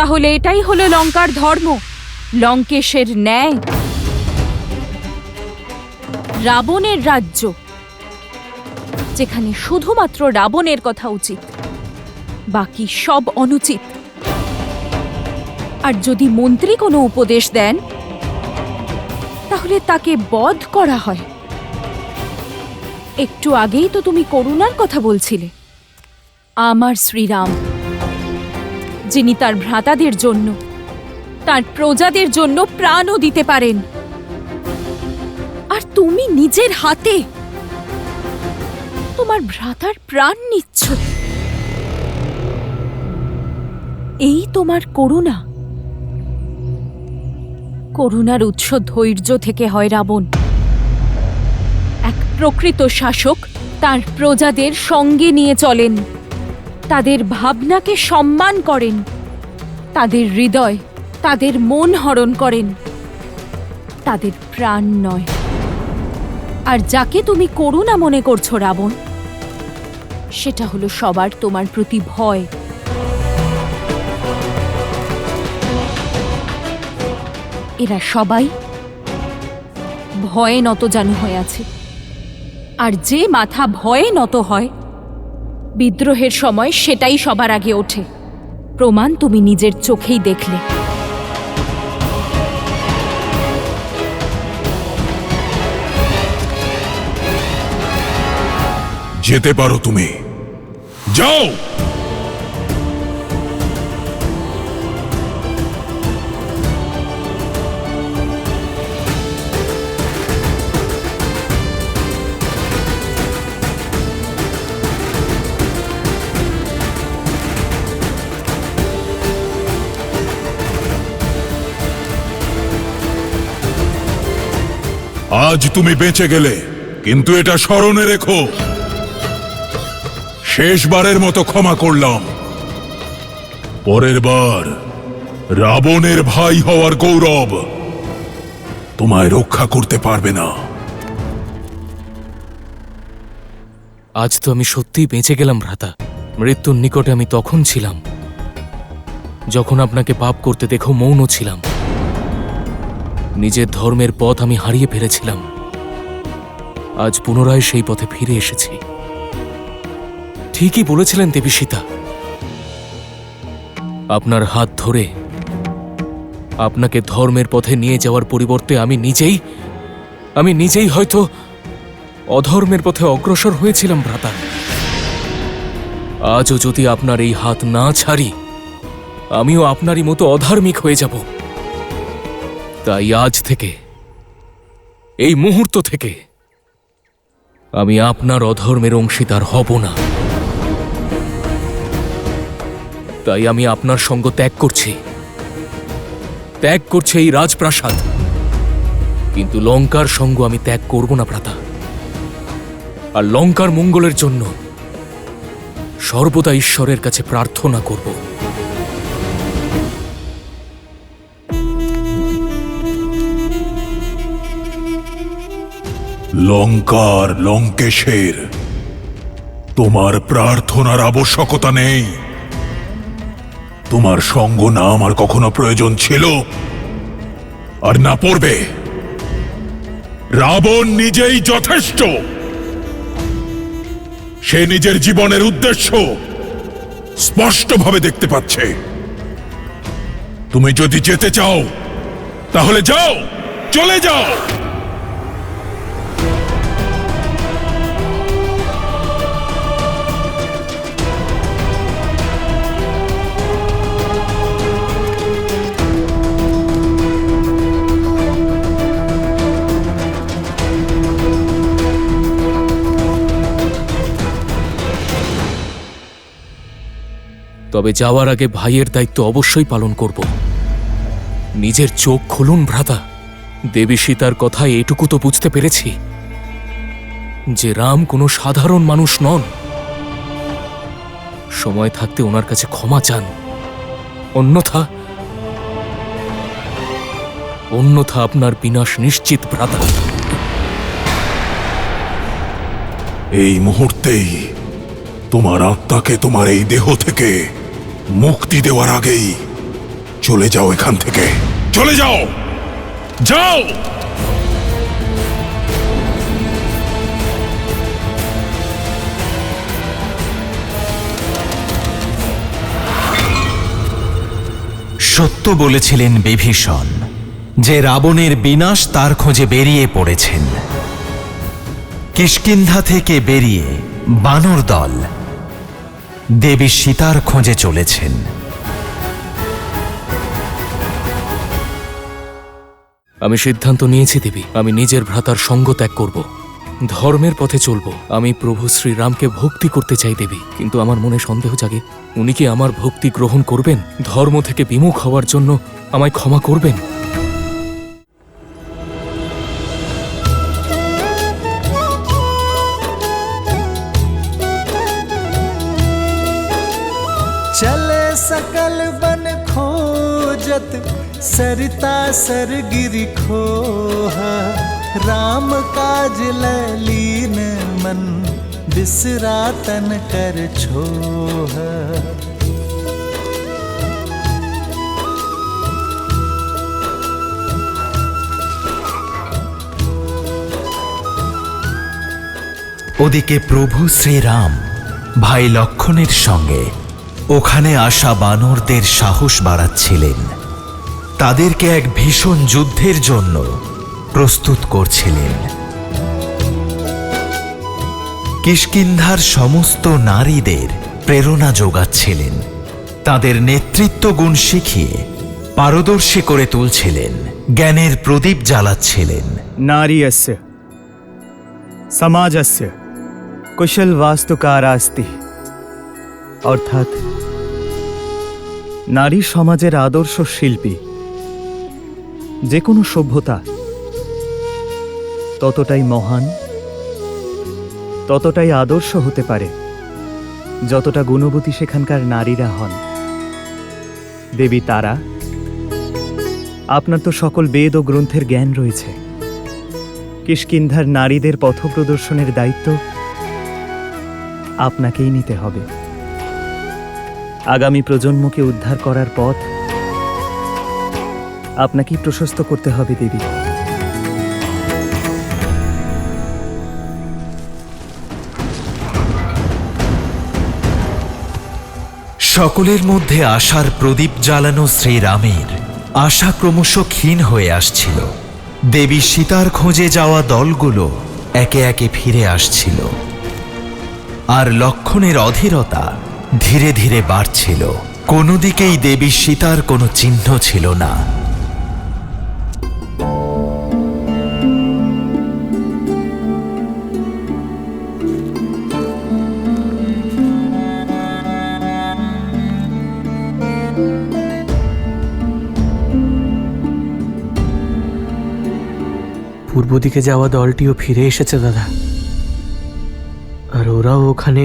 তাহলে এটাই হলো লঙ্কার ধর্ম, লঙ্কেশের ন্যায়। রাবণের রাজ্য, যেখানে শুধুমাত্র রাবণের কথা উচিত, বাকি সব অনুচিত। আর যদি মন্ত্রী কোনো উপদেশ দেন, তাহলে তাকে বধ করা হয়। একটু আগেই তো তুমি করুণার কথা বলছিলে। আমার শ্রীরাম, যিনি তার ভ্রাতাদের জন্য, তার প্রজাদের জন্য প্রাণও দিতে পারেন, আর তুমি নিজের হাতে তোমার ভ্রাতার প্রাণ নিচ্ছ। এই তোমার করুণা? করুণার উৎস ধৈর্য থেকে হয় রাবণ। এক প্রকৃত শাসক তার প্রজাদের সঙ্গে নিয়ে চলেন, তাদের ভাবনাকে সম্মান করেন, তাদের হৃদয়, তাদের মন হরণ করেন, তাদের প্রাণ নয়। আর যাকে তুমি করুণা মনে করছো রাবণ, সেটা হলো সবার তোমার প্রতি ভয়। এরা সবাই ভয়ে নতজানু হয়ে আছে, আর যে মাথা ভয়ে নত হয়, বিদ্রোহের সময় সেটাই সবার আগে ওঠে। প্রমাণ তুমি নিজের চোখেই দেখলে। যেতে পারো তুমি, যাও। আজ তুমি বেঁচে গেলে, কিন্তু এটা স্মরণে রেখো, শেষবারের মতো ক্ষমা করলাম। পরের বার রাবণের ভাই হওয়ার গৌরব তোমায় রক্ষা করতে পারবে না। আজ তো আমি সত্যিই বেঁচে গেলাম ভ্রাতা। মৃত্যুর নিকটে আমি তখন ছিলাম যখন আপনাকে পাপ করতে দেখো মৌন ছিলাম। নিজের ধর্মের পথ আমি হারিয়ে ফেলেছিলাম, আজ পুনরায় সেই পথে ফিরে এসেছি। ঠিকই বলেছিলেন দেবী সীতা, আপনার হাত ধরে আপনাকে ধর্মের পথে নিয়ে যাওয়ার পরিবর্তে আমি নিজেই হয়তো অধর্মের পথে অগ্রসর হয়েছিলাম ভ্রাতা। আজও যদি আপনার এই হাত না ছাড়ি, আমিও আপনারই মতো অধার্মিক হয়ে যাব। তাই আজ থেকে, এই মুহূর্ত থেকে আমি আপনার অধর্মের অংশীদার হব না। তাই আমি আপনার সঙ্গ ত্যাগ করছি এই রাজপ্রাসাদ, কিন্তু লঙ্কার সঙ্গ আমি ত্যাগ করব না ভ্রাতা। আর লঙ্কার মঙ্গলের জন্য সর্বদা ঈশ্বরের কাছে প্রার্থনা করব। লঙ্কার লঙ্কেশের, তোমার প্রার্থনার আবশ্যকতা নেই। তোমার সঙ্গ না আমার কখনো প্রয়োজন ছিল, আর না পড়বে। রাবণ নিজেই যথেষ্ট। সে নিজের জীবনের উদ্দেশ্য স্পষ্টভাবে দেখতে পাচ্ছে। তুমি যদি যেতে চাও তাহলে যাও, চলে যাও। তবে যাওয়ার আগে ভাইয়ের দায়িত্ব অবশ্যই পালন করব। নিজের চোখ খুলুন ভ্রাতা। দেবী সীতার কথায় এটুকু তো বুঝতে পেরেছি যে রাম কোনো সাধারণ মানুষ নন। সময় থাকতে ওনার কাছে ক্ষমা চান, অন্যথা আপনার বিনাশ নিশ্চিত ভ্রাতা। এই মুহূর্তেই তোমার আত্মাকে তোমার এই দেহ থেকে মুক্তি দেওয়ার আগেই চলে যাও এখান থেকে। চলে যাও, যাও। সত্য বলেছিলেন বিভীষণ যে রাবণের বিনাশ তার খোঁজে বেরিয়ে পড়েছেন। কিষ্কিন্ধা থেকে বেরিয়ে বানর দল দেবী সীতার খোঁজে চলেছেন। আমি সিদ্ধান্ত নিয়েছি দেবী, আমি নিজের ভ্রাতার সঙ্গ ত্যাগ করব, ধর্মের পথে চলব। আমি প্রভু শ্রীরামকে ভক্তি করতে চাই দেবী, কিন্তু আমার মনে সন্দেহ জাগে উনি কি আমার ভক্তি গ্রহণ করবেন? ধর্ম থেকে বিমুখ হওয়ার জন্য আমায় ক্ষমা করবেন? चले सकल बन खोजत सरिता सरगिरि खोहा, राम काज ललीन मन बिसरा तन कर छोहा। ওদিকে প্রভু শ্রীরাম ভাই লক্ষণের সঙ্গে ওখানে আসা বানরদের সাহস বাড়াচ্ছিলেন। তাদেরকে এক ভীষণ যুদ্ধের জন্য প্রস্তুত করছিলেন। কিষ্কিন্ধার সমস্ত নারীদের প্রেরণা যোগাচ্ছিলেন। তাদের নেতৃত্ব গুণ শিখিয়ে পারদর্শী করে তুলছিলেন, জ্ঞানের প্রদীপ জ্বালাচ্ছিলেন। নারীয়স্য সমাজস্য কুশল বাস্তুকারাস্তি, অর্থাৎ নারী সমাজের আদর্শ শিল্পী। যে কোনো সভ্যতা ততটাই মহান, ততটাই আদর্শ হতে পারে যতটা গুণবতী সেখানকার নারীরা হন। দেবী তারা, আপনার তো সকল বেদ ও গ্রন্থের জ্ঞান রয়েছে। কিষ্কিন্ধার নারীদের পথপ্রদর্শনের দায়িত্ব আপনাকেই নিতে হবে। আগামী প্রজন্মকে উদ্ধার করার পথ আপনাকেই প্রশস্ত করতে হবে দেবী। সকলের মধ্যে আশার প্রদীপ জ্বালানো শ্রীরামের আশা ক্রমশ ক্ষীণ হয়ে আসছিল। দেবী সীতার খোঁজে যাওয়া দলগুলো একে একে ফিরে আসছিল, আর লক্ষণের অধীরতা ধীরে ধীরে বাড়ছিল। কোনো দিকেই দেবী সীতার কোনো চিহ্ন ছিল না। পূর্ব দিকে যাওয়া দলটিও ফিরে এসেছে দাদা, আর ওরাও ওখানে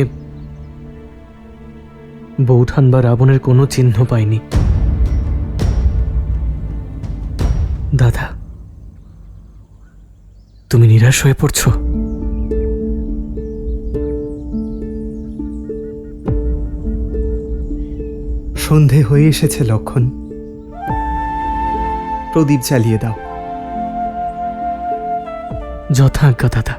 বৌঠান বা রাবণের কোনো চিহ্ন পায়নি। দাদা, তুমি নিরাশ হয়ে পড়ছো? সন্ধে হয়ে এসেছে লক্ষণ, প্রদীপ জ্বালিয়ে দাও। যথাজ্ঞা দাদা।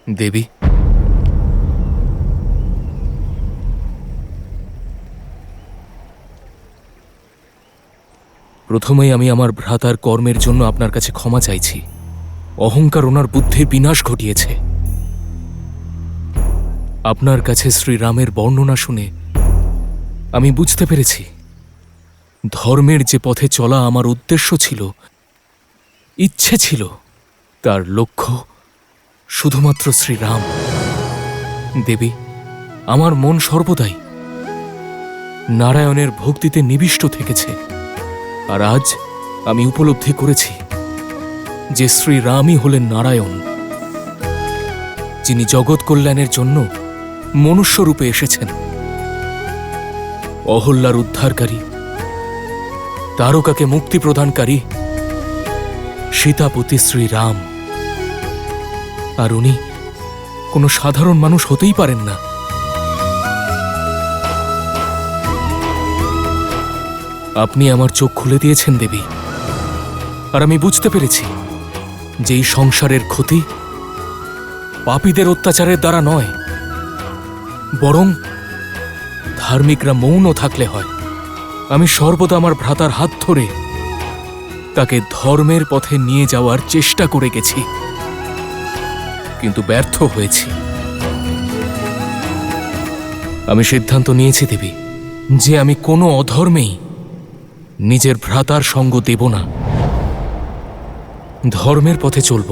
দেবী, প্রথমেই আমি আমার ভ্রাতার কর্মের জন্য আপনার কাছে ক্ষমা চাইছি। অহংকার ওনার বুদ্ধির বিনাশ ঘটিয়েছে। আপনার কাছে শ্রীরামের বর্ণনা শুনে আমি বুঝতে পেরেছি ধর্মের যে পথে চলা আমার উদ্দেশ্য ছিল, ইচ্ছে ছিল, তার লক্ষ্য শুধুমাত্র শ্রীরাম। দেবী, আমার মন সর্বদাই নারায়ণের ভক্তিতে নিবিষ্ট থেকেছে, আর আজ আমি উপলব্ধি করেছি যে শ্রীরামই হলেন নারায়ণ, যিনি জগৎ কল্যাণের জন্য মনুষ্যরূপে এসেছেন। অহল্যার উদ্ধারকারী, তারকাকে মুক্তি প্রদানকারী সীতাপতি শ্রীরাম। আর উনি কোনো সাধারণ মানুষ হতেই পারেন না। আপনি আমার চোখ খুলে দিয়েছেন দেবী, আর আমি বুঝতে পেরেছি যে এই সংসারের ক্ষতি পাপীদের অত্যাচারের দ্বারা নয়, বরং ধার্মিকরা মৌন থাকলে হয়। আমি সর্বদা আমার ভ্রাতার হাত ধরে তাকে ধর্মের পথে নিয়ে যাওয়ার চেষ্টা করে গেছি, কিন্তু ব্যর্থ হয়েছি। আমি সিদ্ধান্ত নিয়েছি দেবী যে আমি কোনো অধর্মেই নিজের ভ্রাতার সঙ্গ দেব না। ধর্মের পথে চলব,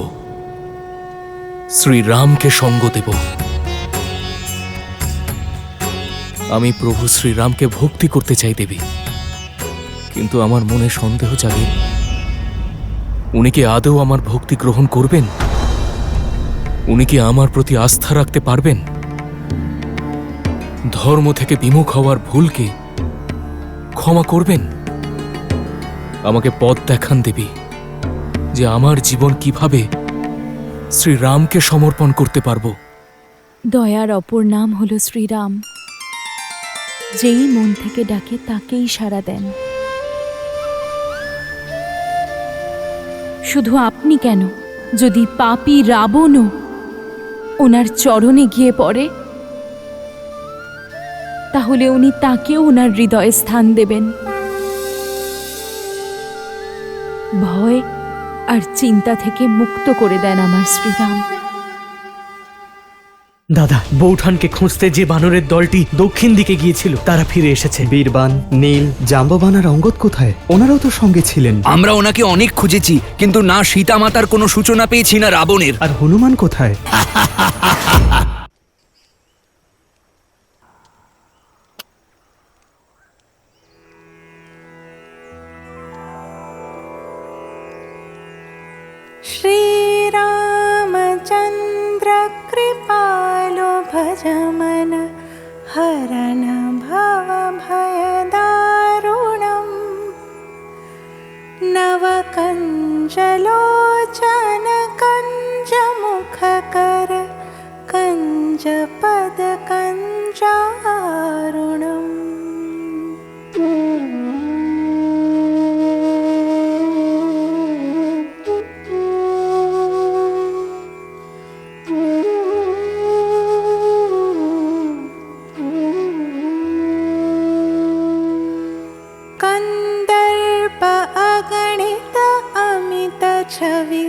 শ্রীরামকে সঙ্গ দেব। আমি প্রভু শ্রীরামকে ভক্তি করতে চাই দেবী, কিন্তু আমার মনে সন্দেহ জাগে উনি কি আদৌ আমার ভক্তি গ্রহণ করবেন? উনি কি আমার প্রতি আস্থা রাখতে পারবেন? ধর্ম থেকে বিমুখ হওয়ার ভুলকে ক্ষমা করবেন? আমাকে পথ দেখান দেবী, যে আমার জীবন কিভাবে শ্রীরামকে সমর্পণ করতে পারবো। দয়ার অপর নাম হলো শ্রীরাম। যেই মন থেকে ডাকে তাকেই সাড়া দেন। শুধু আপনি কেন, যদি পাপী রাবণও ওনার চরণে গিয়ে পড়ে, তাহলে উনি তাকেও ওনার হৃদয়ে স্থান দেবেন। ভয় আর চিন্তা থেকে মুক্ত করে দেন আমার শ্রীরাম। দাদা, বৌঠানকে খুঁজতে যে বানরের দলটি দক্ষিণ দিকে গিয়েছিল তারা ফিরে এসেছে। বীরবান, নীল, জাম্ববান আর অঙ্গদ কোথায়? ওনারাও তো সঙ্গে ছিলেন। আমরা ওনাকে অনেক খুঁজেছি, কিন্তু না সীতা মাতার কোনো সূচনা পেয়েছি, না রাবণের। আর হনুমান কোথায়? श्रीरामचन्द्र कृपालो भजमन हरण भवभयदारुणम् नवकञ्जलोचन कल्प अगणित अमित छवि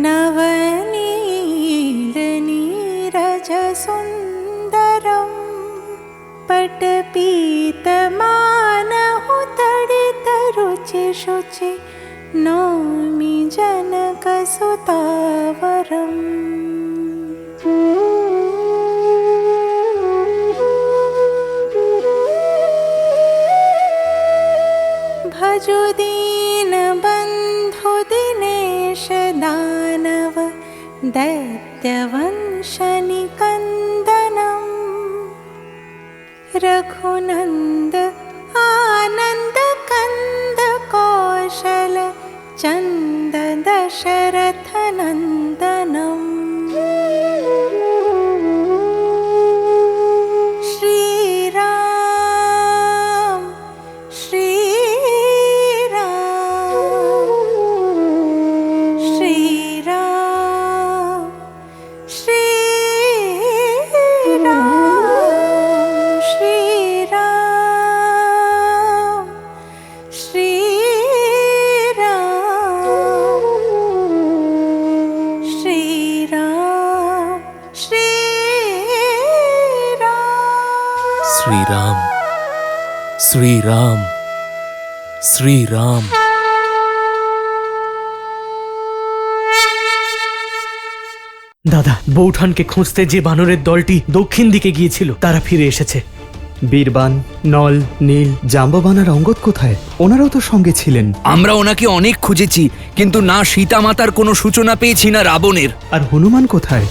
नवनील नीरज सुन्दरम् पटपीतमानहु तडित रुचि शुचि नौमि जनकसुतावरम् भजो दीनबन्धु दिनेश दानव दैत्यवंशनिकन्दनम् रघुनन्द आनन्द कन्द कौशल चन्द दशरथ नन्दनम् श्रीराम श्रीराम श्रीराम श्रीराम श्रीराम श्रीराम श्रीराम श्रीराम श्रीराम श्रीराम দাদা, বৌঠানকে খুঁজতে যে বানরের দলটি দক্ষিণ দিকে গিয়েছিল তারা ফিরে এসেছে। বীরবান, নল, নীল, জাম্ববান আর অঙ্গদ কোথায়? ওনারাও তো সঙ্গে ছিলেন। আমরা ওনাকে অনেক খুঁজেছি, কিন্তু না সীতা মাতার কোনো সূচনা পেয়েছি না রাবণের। আর হনুমান কোথায়?